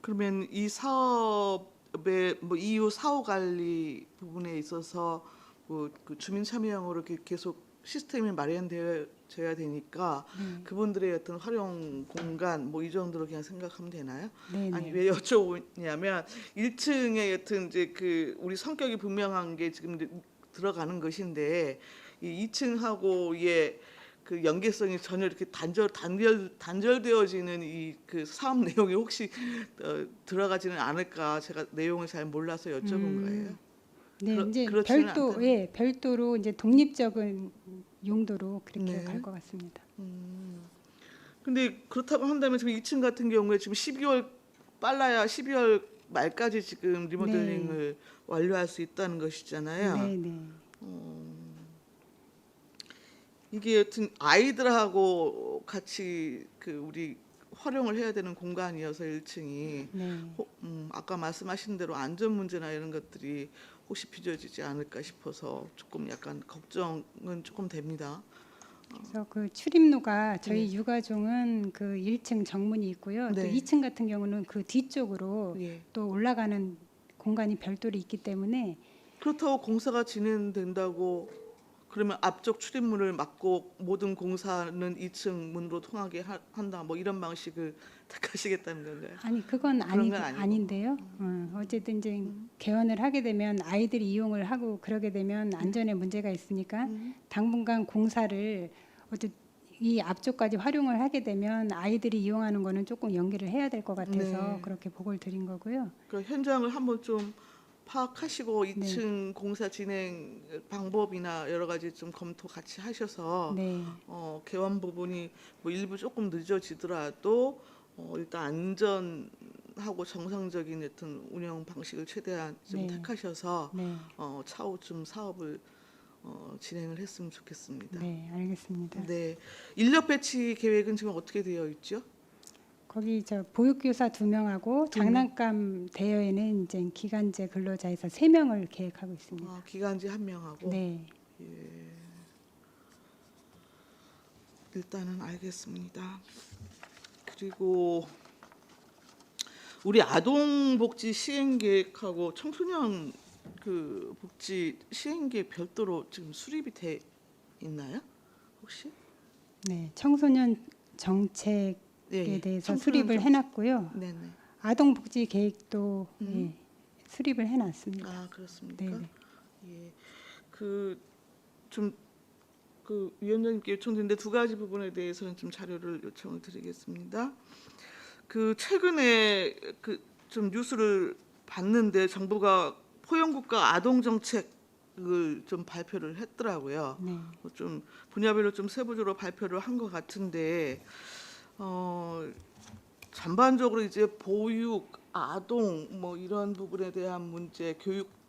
그러면 이 사업의 뭐 이후 사후 관리 부분에 있어서 그 주민 참여형으로 이렇게 계속 시스템이 마련되어야 되니까 그분들의 어떤 활용 공간 뭐 이 정도로 그냥 생각하면 되나요? 네네. 아니 왜 여쭤보냐면 1층에 여튼 이제 그 우리 성격이 분명한 게 지금 이제 들어가는 것인데 이 2층하고의 그 연계성이 전혀 이렇게 단절되어지는 이 그 사업 내용이 혹시 들어가지는 않을까 제가 내용을 잘 몰라서 여쭤본 거예요. 네, 이제 그렇지는 않다는- 별도로 이제 독립적인 용도로 그렇게 네. 갈 것 같습니다. 근데 그렇다고 한다면 지금 2층 같은 경우에 지금 빨라야 12월 말까지 지금 리모델링을 완료할 수 있다는 것이잖아요. 네, 네. 이게 여튼 아이들하고 같이 그 우리 활용을 해야 되는 공간이어서 1층이 네. 아까 말씀하신 대로 안전 문제나 이런 것들이 혹시 빚어지지 않을까 싶어서 조금 약간 걱정은 조금 됩니다. 그래서 그 출입로가 저희 네. 유가종은 그 1층 정문이 있고요. 또 네. 2층 같은 경우는 그 뒤쪽으로 예. 또 올라가는 공간이 별도로 있기 때문에 그렇다고 공사가 진행된다고 그러면 앞쪽 출입문을 막고 모든 공사는 2층 문으로 통하게 한다 뭐 이런 방식을 택하시겠다는 건가요? 아니 그건 그런 건 아니고. 아닌데요. 어쨌든 이제 개원을 하게 되면 아이들이 이용을 하고 그러게 되면 안전에 문제가 있으니까 당분간 공사를 이 앞쪽까지 활용을 하게 되면 아이들이 이용하는 거는 조금 연기를 해야 될 것 같아서 네. 그렇게 보고를 드린 거고요. 그러니까 현장을 한번 좀 파악하시고 2층 공사 진행 방법이나 여러 가지 좀 검토 같이 하셔서 네. 개원 부분이 뭐 일부 조금 늦어지더라도 일단 안전하고 정상적인 어떤 운영 방식을 최대한 좀 네. 택하셔서 네. 차후 좀 사업을 진행을 했으면 좋겠습니다. 네, 알겠습니다. 네, 인력 배치 계획은 지금 어떻게 되어 있죠? 거기 저 보육교사 2명하고 장난감 대여에는 이제 기간제 근로자에서 3명을 계획하고 있습니다. 기간제 1명하고. 네. 일단은 알겠습니다. 그리고 우리 아동복지 시행계획하고 청소년 그 복지 시행계획 별도로 지금 수립이 돼 있나요? 혹시? 네, 청소년 정책에 네, 대해서 청소년 수립을 해놨고요. 네네. 아동복지 계획도 예, 수립을 해놨습니다. 아 그렇습니까? 네. 예. 그 위원장님께 요청드린데 두 가지 부분에 대해서는 좀 자료를 요청을 드리겠습니다. 그 최근에 그 좀 뉴스를 봤는데 정부가 포용국가 아동 정책을 좀 발표를 했더라고요. 네. 좀 분야별로 좀 세부적으로 발표를 한 것 같은데 전반적으로 이제 보육, 아동 뭐 이런 부분에 대한 문제,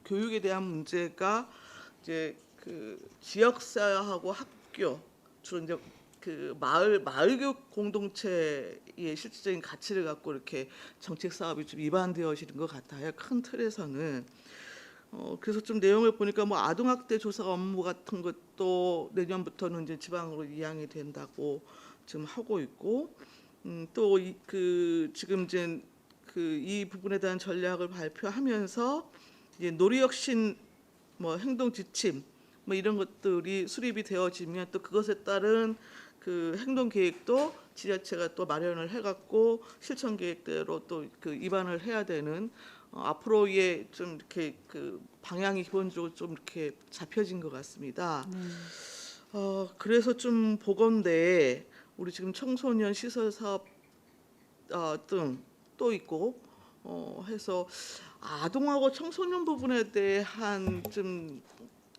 교육에 대한 문제가 이제 그 지역사회하고 학교 주로 이제 그 마을교육 공동체의 실질적인 가치를 갖고 이렇게 정책 사업이 좀 입안되어지는 것 같아요. 큰 틀에서는. 그래서 좀 내용을 보니까 뭐 아동학대 조사 업무 같은 것도 내년부터는 이제 지방으로 이양이 된다고 지금 하고 있고, 또 지금 이제 이 부분에 대한 전략을 발표하면서 이제 놀이혁신 뭐 행동 지침 뭐 이런 것들이 수립이 되어지면 또 그것에 따른 그 행동 계획도 지자체가 또 마련을 해갖고 실천 계획대로 또 그 입안을 해야 되는 앞으로의 좀 이렇게 그 방향이 기본적으로 좀 이렇게 잡혀진 것 같습니다. 그래서 좀 보건대 우리 지금 청소년 시설 사업 등 또 있고 해서 아동하고 청소년 부분에 대한 좀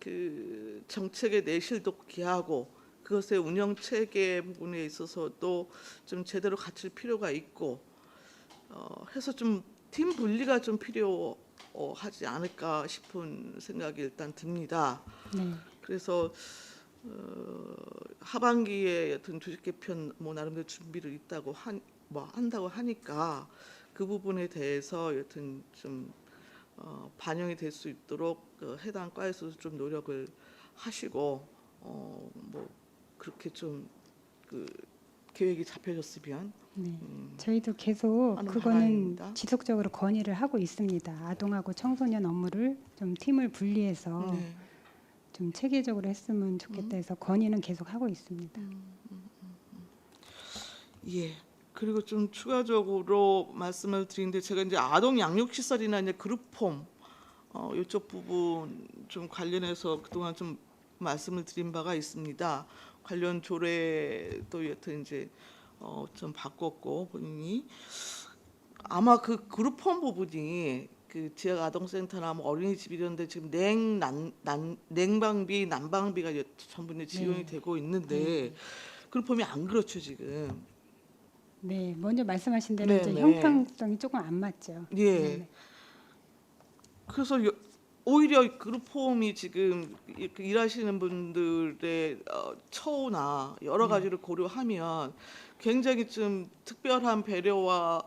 그 정책의 내실도 기하고 그것의 운영 체계 부분에 있어서도 좀 제대로 갖출 필요가 있고 해서 좀 팀 분리가 좀 필요하지 않을까 싶은 생각이 일단 듭니다. 네. 그래서 하반기에 여튼 조직 개편 뭐 나름대로 준비를 있다고 한다고 하니까 그 부분에 대해서 여튼 좀 반영이 될 수 있도록 해당 과에서도 좀 노력을 하시고 뭐 그렇게 좀 그 계획이 잡혀졌으면 네. 저희도 계속 하는 그거는 방안입니다. 지속적으로 건의를 하고 있습니다. 아동하고 청소년 업무를 좀 팀을 분리해서 네. 좀 체계적으로 했으면 좋겠다 해서 건의는 계속 하고 있습니다. 예. 그리고 좀 추가적으로 말씀을 드리는데 제가 이제 아동 양육 시설이나 이제 그룹홈 이쪽 부분 좀 관련해서 그동안 좀 말씀을 드린 바가 있습니다. 관련 조례도 여튼 이제 좀 바꿨고 본인이 아마 그 그룹홈 부분이 그 지역 아동센터나 뭐 어린이집 이런데 지금 냉방비, 난방비가 전부 이제 지원이 네. 되고 있는데 그룹홈이 안 그렇죠 지금. 네, 먼저 말씀하신 대로 네, 이제 네. 형평성이 조금 안 맞죠. 예. 네. 그래서 오히려 그룹 홈이 지금 일하시는 분들의 처우나 여러 가지를 고려하면 굉장히 좀 특별한 배려와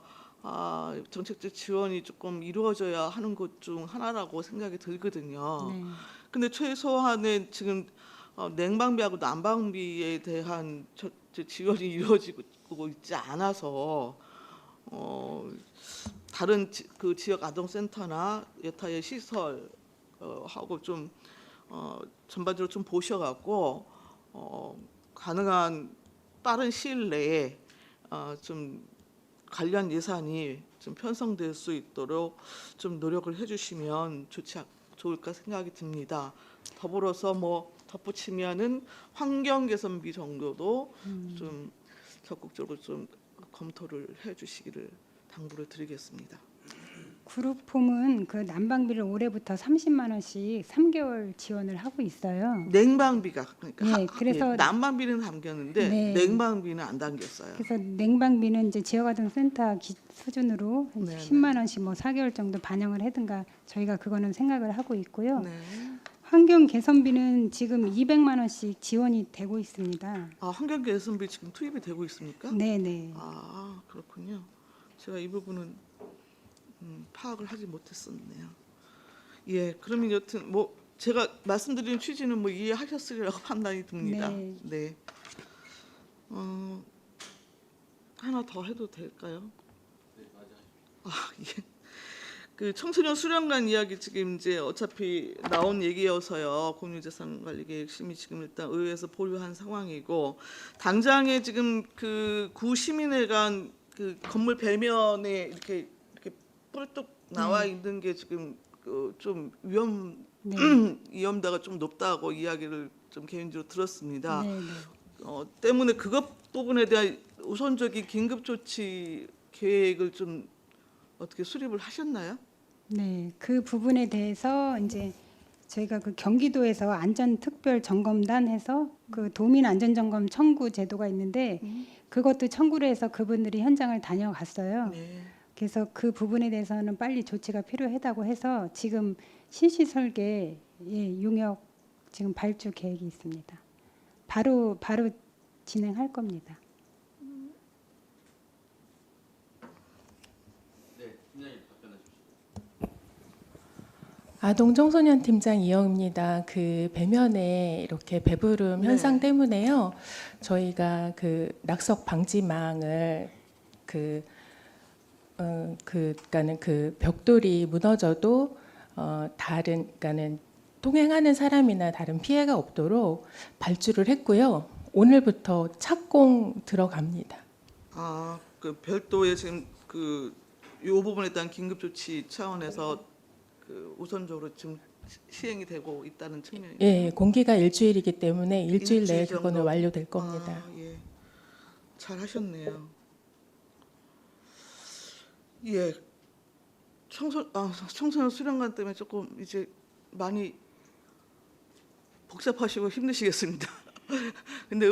정책적 지원이 조금 이루어져야 하는 것 중 하나라고 생각이 들거든요. 네. 근데 최소한의 지금 냉방비하고 난방비에 대한 지원이 이루어지고 있지 않아서 다른 그 지역 아동센터나 여타의 시설 하고 좀 전반적으로 좀 보셔갖고 가능한 빠른 시일 내에 좀 관련 예산이 좀 편성될 수 있도록 좀 노력을 해주시면 좋을까 생각이 듭니다. 더불어서 뭐 덧붙이면은 환경 개선비 정도도 좀 적극적으로 좀 검토를 해주시기를 당부를 드리겠습니다. 그룹홈은 그 난방비를 올해부터 30만 원씩 3개월 지원을 하고 있어요. 냉방비가 그러니까 네, 그래서 난방비는 담겼는데 네. 냉방비는 안 담겼어요. 그래서 냉방비는 이제 지역아동센터 수준으로 네, 10만 원씩 뭐 4개월 정도 반영을 하든가 저희가 그거는 생각을 하고 있고요. 네. 환경 개선비는 지금 200만 원씩 지원이 되고 있습니다. 환경 개선비 지금 투입이 되고 있습니까? 네, 네. 그렇군요. 제가 이 부분은 파악을 하지 못했었네요. 예, 그러면 여튼 뭐 제가 말씀드린 취지는 뭐 이해하셨으리라고 판단이 듭니다. 네. 네. 하나 더 해도 될까요? 예. 그 청소년 수련관 이야기 지금 이제 어차피 나온 얘기여서요. 공유재산관리계획심의 지금 일단 의회에서 보류한 상황이고 당장에 지금 그 구시민회관 그 건물 배면에 이렇게 뿔뚝 나와 있는 게 지금 좀 네. 위험도가 좀 높다고 이야기를 좀 개인적으로 들었습니다. 네, 네. 때문에 그것 부분에 대한 우선적인 긴급 조치 계획을 좀 어떻게 수립을 하셨나요? 네, 그 부분에 대해서 이제 저희가 그 경기도에서 안전특별 점검단 해서 그 도민 안전점검 청구 제도가 있는데 그것도 청구를 해서 그분들이 현장을 다녀갔어요. 네. 그래서 그 부분에 대해서는 빨리 조치가 필요하다고 해서 지금 실시 설계 용역 지금 발주 계획이 있습니다. 바로 진행할 겁니다. 네, 팀장님 답변해 주시죠. 아동청소년 팀장 이영입니다. 그 배면에 이렇게 배부름 네. 현상 때문에요. 저희가 그 낙석 방지망을 그러니까는 그 벽돌이 무너져도 그러니까는 통행하는 사람이나 다른 피해가 없도록 발주를 했고요. 오늘부터 착공 들어갑니다. 그 별도의 지금 그 요 부분에 대한 긴급 조치 차원에서 그 우선적으로 지금 시행이 되고 있다는 측면이에요. 예, 공기가 일주일이기 때문에 일주일 내에 일주일 그거는 정도. 완료될 겁니다. 예, 잘 하셨네요. 예, 청소년 수련관 때문에 조금 이제 많이 복잡하시고 힘드시겠습니다. 근데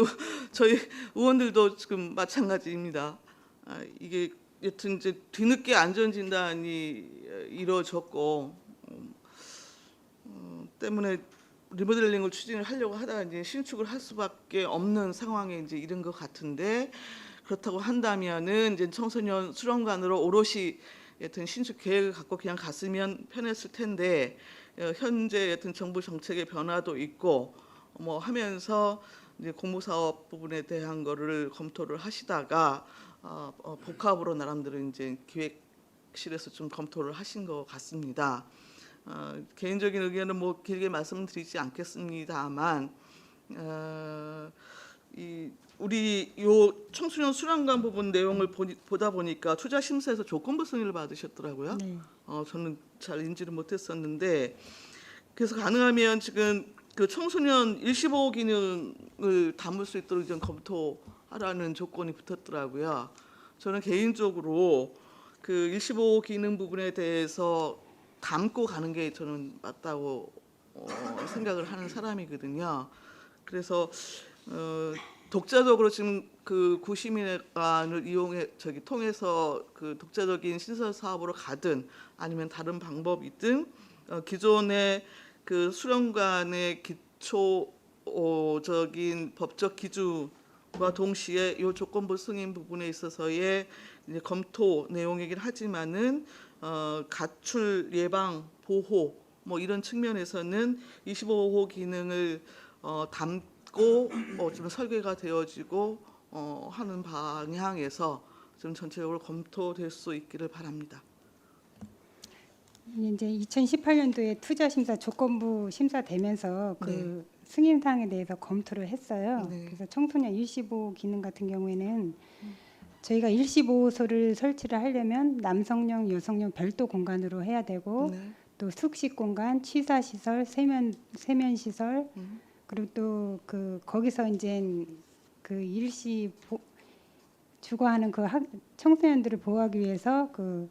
저희 의원들도 지금 마찬가지입니다. 이게 여튼 이제 뒤늦게 안전 진단이 이루어졌고 때문에 리모델링을 추진을 하려고 하다가 이제 신축을 할 수밖에 없는 상황에 이제 이른 것 같은데 그렇다고 한다면은 이제 청소년 수련관으로 오롯이 여튼 신축 계획을 갖고 그냥 갔으면 편했을 텐데 현재 여튼 정부 정책의 변화도 있고 뭐 하면서 이제 공모사업 부분에 대한 거를 검토를 하시다가 복합으로 나름대로 이제 기획실에서 좀 검토를 하신 것 같습니다. 개인적인 의견은 뭐 길게 말씀드리지 않겠습니다만 우리 요 청소년 수련관 부분 내용을 보다 보니까 투자 심사에서 조건부 승인을 받으셨더라고요. 네. 저는 잘 인지를 못했었는데 그래서 가능하면 지금 그 청소년 일시보호 기능을 담을 수 있도록 좀 검토하라는 조건이 붙었더라고요. 저는 개인적으로 그 일시보호 기능 부분에 대해서 담고 가는 게 저는 맞다고 생각을 하는 사람이거든요. 그래서 독자적으로 지금 그 구시민회관을 통해서 그 독자적인 신설 사업으로 가든 아니면 다른 방법이든 기존의 그 수련관의 기초적인 법적 기준과 동시에 이 조건부 승인 부분에 있어서의 이제 검토 내용이긴 하지만은 가출 예방 보호 뭐 이런 측면에서는 25호 기능을 담고 좀 설계가 되어지고 하는 방향에서 좀 전체적으로 검토될 수 있기를 바랍니다. 이제 2018년도에 투자 심사 조건부 심사되면서 그 네. 승인 사항에 대해서 검토를 했어요. 네. 그래서 청소년 일시보호 기능 같은 경우에는 저희가 일시보호소를 설치를 하려면 남성용, 여성용 별도 공간으로 해야 되고 네. 또 숙식 공간, 취사 시설, 세면 시설 그리고 또 그 거기서 이제 그 주거하는 그 청소년들을 보호하기 위해서 그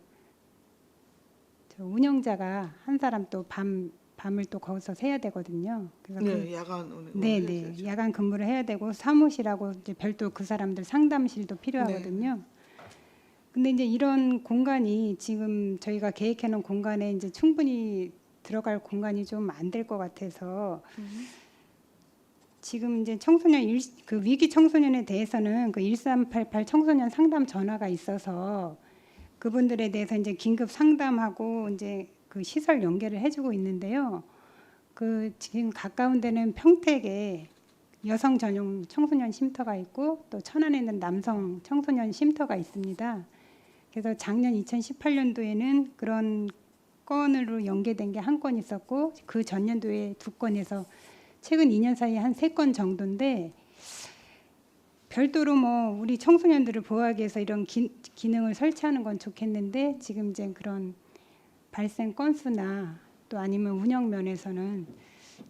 저 운영자가 한 사람 또 밤을 또 거기서 새야 되거든요. 그래서 네, 야간 운영 네네 야간 근무를 해야 되고 사무실하고 이제 별도 그 사람들 상담실도 필요하거든요. 근데 이제 이런 공간이 지금 저희가 계획해 놓은 공간에 이제 충분히 들어갈 공간이 좀 안 될 것 같아서 지금 이제 그 위기 청소년에 대해서는 그 1388 청소년 상담 전화가 있어서 그분들에 대해서 이제 긴급 상담하고 이제 그 시설 연계를 해주고 있는데요. 그 지금 가까운 데는 평택에 여성 전용 청소년 쉼터가 있고 또 천안에는 남성 청소년 쉼터가 있습니다. 그래서 작년 2018년도에는 그런 건으로 연계된 게 한 건 있었고 그 전년도에 2건에서 최근 2년 사이에 한 3건 정도인데 별도로 뭐 우리 청소년들을 보호하기 위해서 이런 기능을 설치하는 건 좋겠는데 지금 이제 그런 발생 건수나 또 아니면 운영 면에서는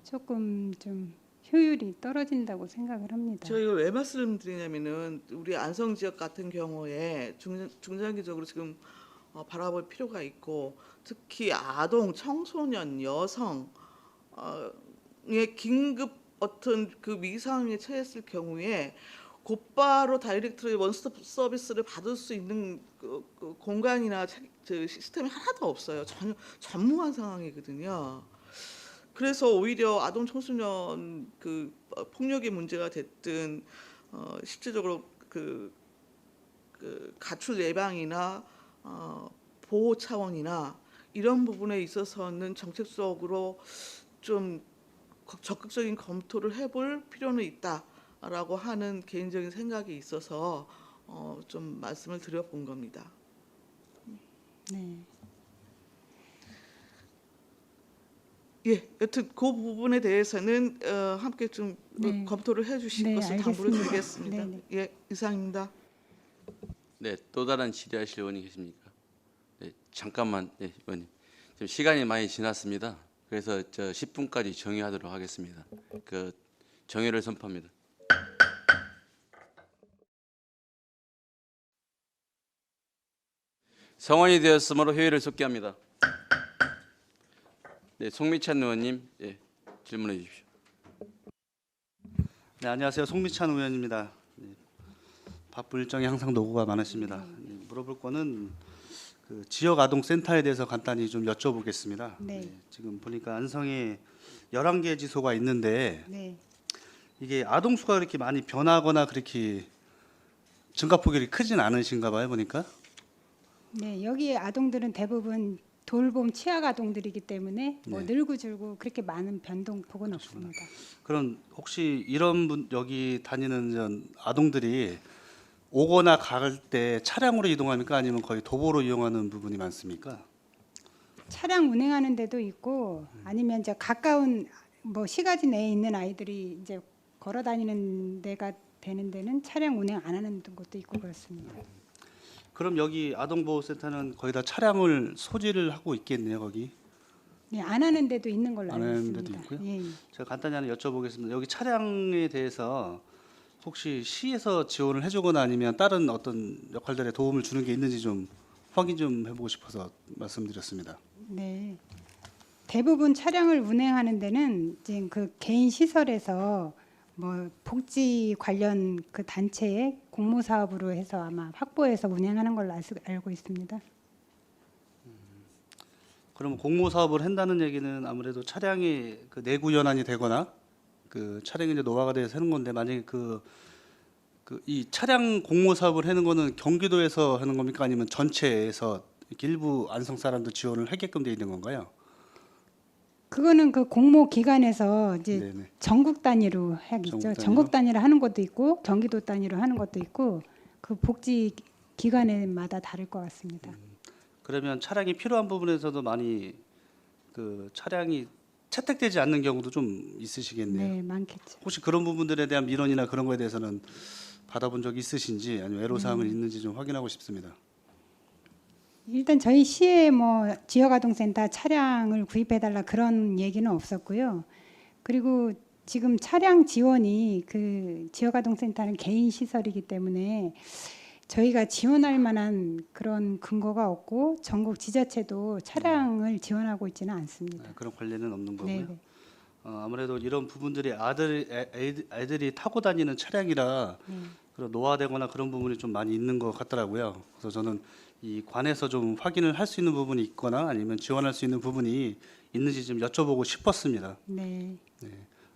조금 좀 효율이 떨어진다고 생각을 합니다. 저희가 왜 말씀드리냐면은 우리 안성 지역 같은 경우에 중장기적으로 지금 바라볼 필요가 있고 특히 아동, 청소년, 여성의 긴급 어떤 그 위기 상황에 처했을 경우에 곧바로 다이렉트로 원스톱 서비스를 받을 수 있는 그 공간이나 시스템이 하나도 없어요. 전혀 전무한 상황이거든요. 그래서 오히려 아동 청소년 그 폭력의 문제가 됐든 실질적으로 그 가출 예방이나 보호 차원이나 이런 부분에 있어서는 정책적으로 좀 적극적인 검토를 해볼 필요는 있다라고 하는 개인적인 생각이 있어서 좀 말씀을 드려본 겁니다. 네. 예, 여튼 그 부분에 대해서는 함께 좀 네. 검토를 해주실 네, 것을 당부를 알겠습니다. 드리겠습니다. 네, 네. 예, 이상입니다. 네, 또 다른 질의하실 의원이 계십니까? 네, 잠깐만, 네, 의원님. 지금 시간이 많이 지났습니다. 그래서 저 10분까지 정의하도록 하겠습니다. 그 정의를 선포합니다. 성원이 되었으므로 회의를 속기합니다. 네, 송미찬 의원님, 예, 질문해 주십시오. 네, 안녕하세요. 송미찬 의원입니다. 네, 바쁜 일정이 항상 노고가 많으십니다. 네, 물어볼 거는 그 지역 아동 센터에 대해서 간단히 좀 여쭤보겠습니다. 네. 지금 보니까 안성에 11개 지소가 있는데 네. 이게 아동 수가 그렇게 많이 변하거나 그렇게 증가폭이 크진 않으신가 봐요, 보니까. 네, 여기 아동들은 대부분 돌봄 취약 아동들이기 때문에 뭐 네. 늘고 줄고 그렇게 많은 변동폭은 없습니다. 그럼 혹시 이런 분 여기 다니는 전 아동들이 오거나 갈 때 차량으로 이동합니까? 아니면 거의 도보로 이용하는 부분이 많습니까? 차량 운행하는 데도 있고 아니면 이제 가까운 뭐 시가지 내에 있는 아이들이 이제 걸어 다니는 데가 되는 데는 차량 운행 안 하는 곳도 있고 그렇습니다. 그럼 여기 아동보호센터는 거의 다 차량을 소지를 하고 있겠네요, 거기. 네, 안 하는 데도 있는 걸로 안 알고 하는 있습니다. 데도 있고요? 예, 예. 제가 간단히 하나 여쭤보겠습니다. 여기 차량에 대해서 혹시 시에서 지원을 해주거나 아니면 다른 어떤 역할들에 도움을 주는 게 있는지 좀 확인 좀 해보고 싶어서 말씀드렸습니다. 네. 대부분 차량을 운행하는 데는 이제 그 개인 시설에서 뭐 복지 관련 그 단체의 공모 사업으로 해서 아마 확보해서 운행하는 걸로 알고 있습니다. 그럼 공모 사업을 한다는 얘기는 아무래도 차량이 그 내구 연한이 되거나 그 차량이 이제 노화가 돼서 하는 건데, 만약에 이 차량 공모 사업을 하는 거는 경기도에서 하는 겁니까? 아니면 전체에서 이렇게 일부 안성 사람도 지원을 하게끔 돼 있는 건가요? 그거는 그 공모 기관에서 이제 네네. 전국 단위로 하겠죠. 전국 단위로? 전국 단위로 하는 것도 있고 경기도 단위로 하는 것도 있고 그 복지 기관에마다 다를 것 같습니다. 그러면 차량이 필요한 부분에서도 많이 그 차량이 채택되지 않는 경우도 좀 있으시겠네요. 네, 많겠죠. 혹시 그런 부분들에 대한 민원이나 그런 거에 대해서는 받아본 적이 있으신지, 아니면 애로사항은 있는지 좀 확인하고 싶습니다. 일단 저희 시에 뭐 지역아동센터 차량을 구입해달라 그런 얘기는 없었고요. 그리고 지금 차량 지원이 그 지역아동센터는 개인 시설이기 때문에 저희가 지원할 만한 그런 근거가 없고 전국 지자체도 차량을 지원하고 있지는 않습니다. 그런 관련은 없는 거고요. 네, 네. 아무래도 이런 부분들이 아이들이 타고 다니는 차량이라 그런 노화되거나 그런 부분이 좀 많이 있는 것 같더라고요. 그래서 저는 이 관에서 좀 확인을 할 수 있는 부분이 있거나 아니면 지원할 수 있는 부분이 있는지 좀 여쭤보고 싶었습니다. 네.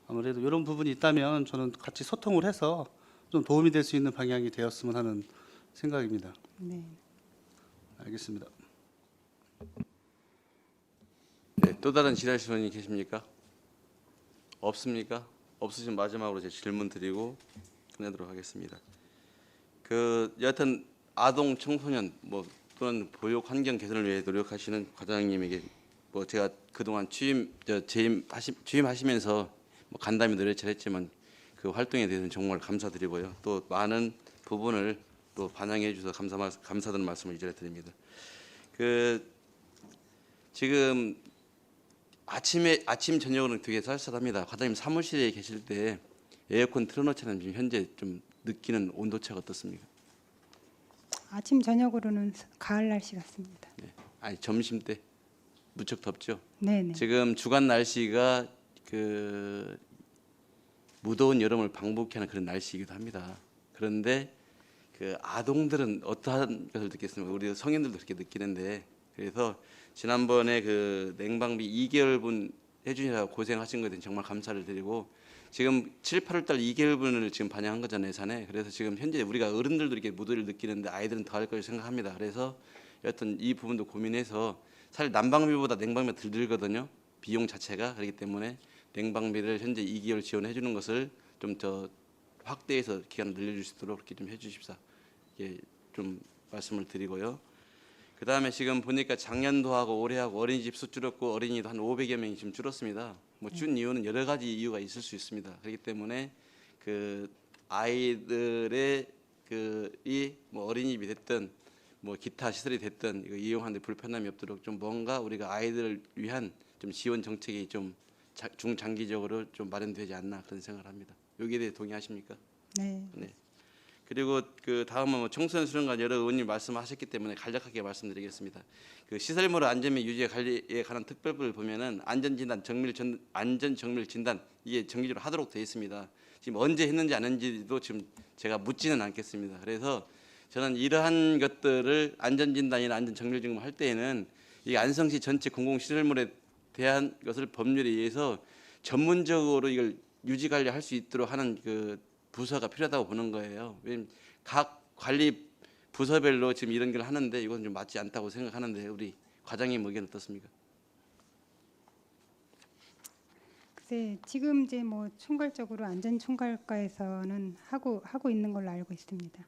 아무래도 이런 부분이 있다면 저는 같이 소통을 해서 좀 도움이 될 수 있는 방향이 되었으면 하는 생각입니다. 네. 알겠습니다. 네, 또 다른 질의하실 분이 계십니까? 없습니까? 없으시면 마지막으로 제 질문 드리고 끝내도록 하겠습니다. 여하튼 아동 청소년 또는 보육 환경 개선을 위해 노력하시는 과장님에게 제가 그동안 취임하시면서 간담회 노래를 했지만 그 활동에 대해서는 정말 감사드리고요. 또 많은 부분을 또 반영해 주셔서 감사드리는 말씀을 이전해 드립니다. 지금 아침 저녁으로는 되게 쌀쌀합니다. 과장님 사무실에 계실 때 에어컨 틀어놓자는 지금 현재 좀 느끼는 온도차가 어떻습니까? 아침 저녁으로는 가을 날씨 같습니다. 네. 아니 점심 때 무척 덥죠. 네네. 지금 주간 날씨가 무더운 여름을 방북하는 그런 날씨이기도 합니다. 그런데 아동들은 어떠한 것을 느꼈습니까? 우리 성인들도 그렇게 느끼는데, 그래서 지난번에 냉방비 2개월분 해주시라고 고생하신 것에 대해 정말 감사를 드리고, 지금 7, 8월달 2개월분을 지금 반영한 거잖아요, 예산에. 그래서 지금 현재 우리가 어른들도 이렇게 무더위를 느끼는데 아이들은 더 할 거라고 생각합니다. 그래서 여하튼 이 부분도 고민해서, 사실 난방비보다 냉방비가 덜 들거든요, 비용 자체가. 그렇기 때문에 냉방비를 현재 2개월 지원해 주는 것을 좀 더 확대해서 기간을 늘려줄 수 있도록 그렇게 좀 해주십사. 예, 좀 말씀을 드리고요. 그 다음에 지금 보니까 작년도 하고 올해하고 어린이집 수 줄었고 어린이도 한 500여 명이 지금 줄었습니다. 줄 이유는 여러 가지 이유가 있을 수 있습니다. 그렇기 때문에 아이들의 어린이집이 됐든 기타 시설이 됐든 이거 이용하는데 불편함이 없도록 좀 뭔가 우리가 아이들을 위한 좀 지원 정책이 좀 중장기적으로 좀 마련되지 않나 그런 생각을 합니다. 여기에 대해 동의하십니까? 네. 네. 그리고 다음은 청소년 수련관 여러 의원님 말씀하셨기 때문에 간략하게 말씀드리겠습니다. 시설물 안전 및 유지 관리에 관한 특별법을 보면은 안전 정밀 진단 이게 정기적으로 하도록 되어 있습니다. 지금 언제 했는지 안 했는지도 지금 제가 묻지는 않겠습니다. 그래서 저는 이러한 것들을 안전 진단이나 안전 정밀 점검 할 때에는 이 안성시 전체 공공시설물에 대한 것을 법률에 의해서 전문적으로 이걸 유지 관리할 수 있도록 하는 부서가 필요하다고 보는 거예요. 왜냐면 각 관리 부서별로 지금 이런 걸 하는데 이건 좀 맞지 않다고 생각하는데 우리 과장님 의견 어떻습니까? 글쎄 지금 이제 총괄적으로 안전총괄과에서는 하고 있는 걸로 알고 있습니다.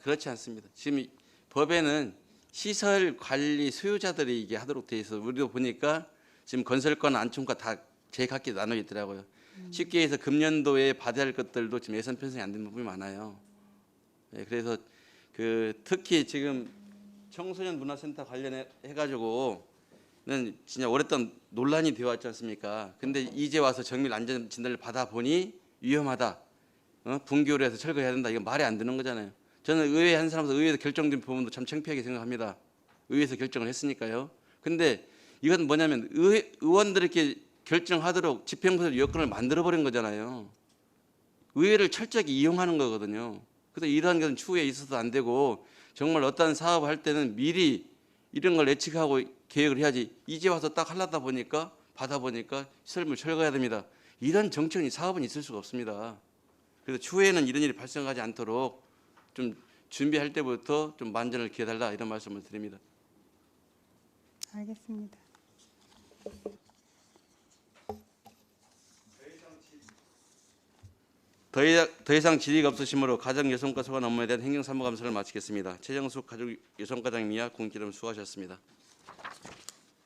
그렇지 않습니다. 지금 법에는 시설 관리 소유자들이 이게 하도록 돼 있어. 우리도 보니까 지금 건설과나 안총과 다 제각기 나눠 있더라고요. 쉽게 해서 금년도에 받아야 할 것들도 지금 예산 편성이 안 된 부분이 많아요. 네, 그래서 특히 지금 청소년 문화센터 관련해 가지고는 진짜 오랫동안 논란이 되어 왔지 않습니까? 근데 이제 와서 정밀 안전 진단을 받아 보니 위험하다, 분교를 해서 철거해야 된다, 이거 말이 안 되는 거잖아요. 저는 의회 한 사람으로서 의회에서 결정된 부분도 참 창피하게 생각합니다. 의회에서 결정을 했으니까요. 근데 이건 뭐냐면 의원들이 이렇게 결정하도록 집행부에서 여건을 만들어버린 거잖아요. 의회를 철저하게 이용하는 거거든요. 그래서 이러한 것은 추후에 있어도 안 되고, 정말 어떤 사업을 할 때는 미리 이런 걸 예측하고 계획을 해야지 이제 와서 딱 하려다 보니까 시설물 철거해야 됩니다. 이런 정책이 사업은 있을 수가 없습니다. 그래서 추후에는 이런 일이 발생하지 않도록 좀 준비할 때부터 좀 만전을 기해달라 이런 말씀을 드립니다. 알겠습니다. 더 이상 질의가 없으시므로 가정 여성과 소관 업무에 대한 행정사무감사를 마치겠습니다. 최정숙 가족 여성과장님이야 공기름 수고하셨습니다.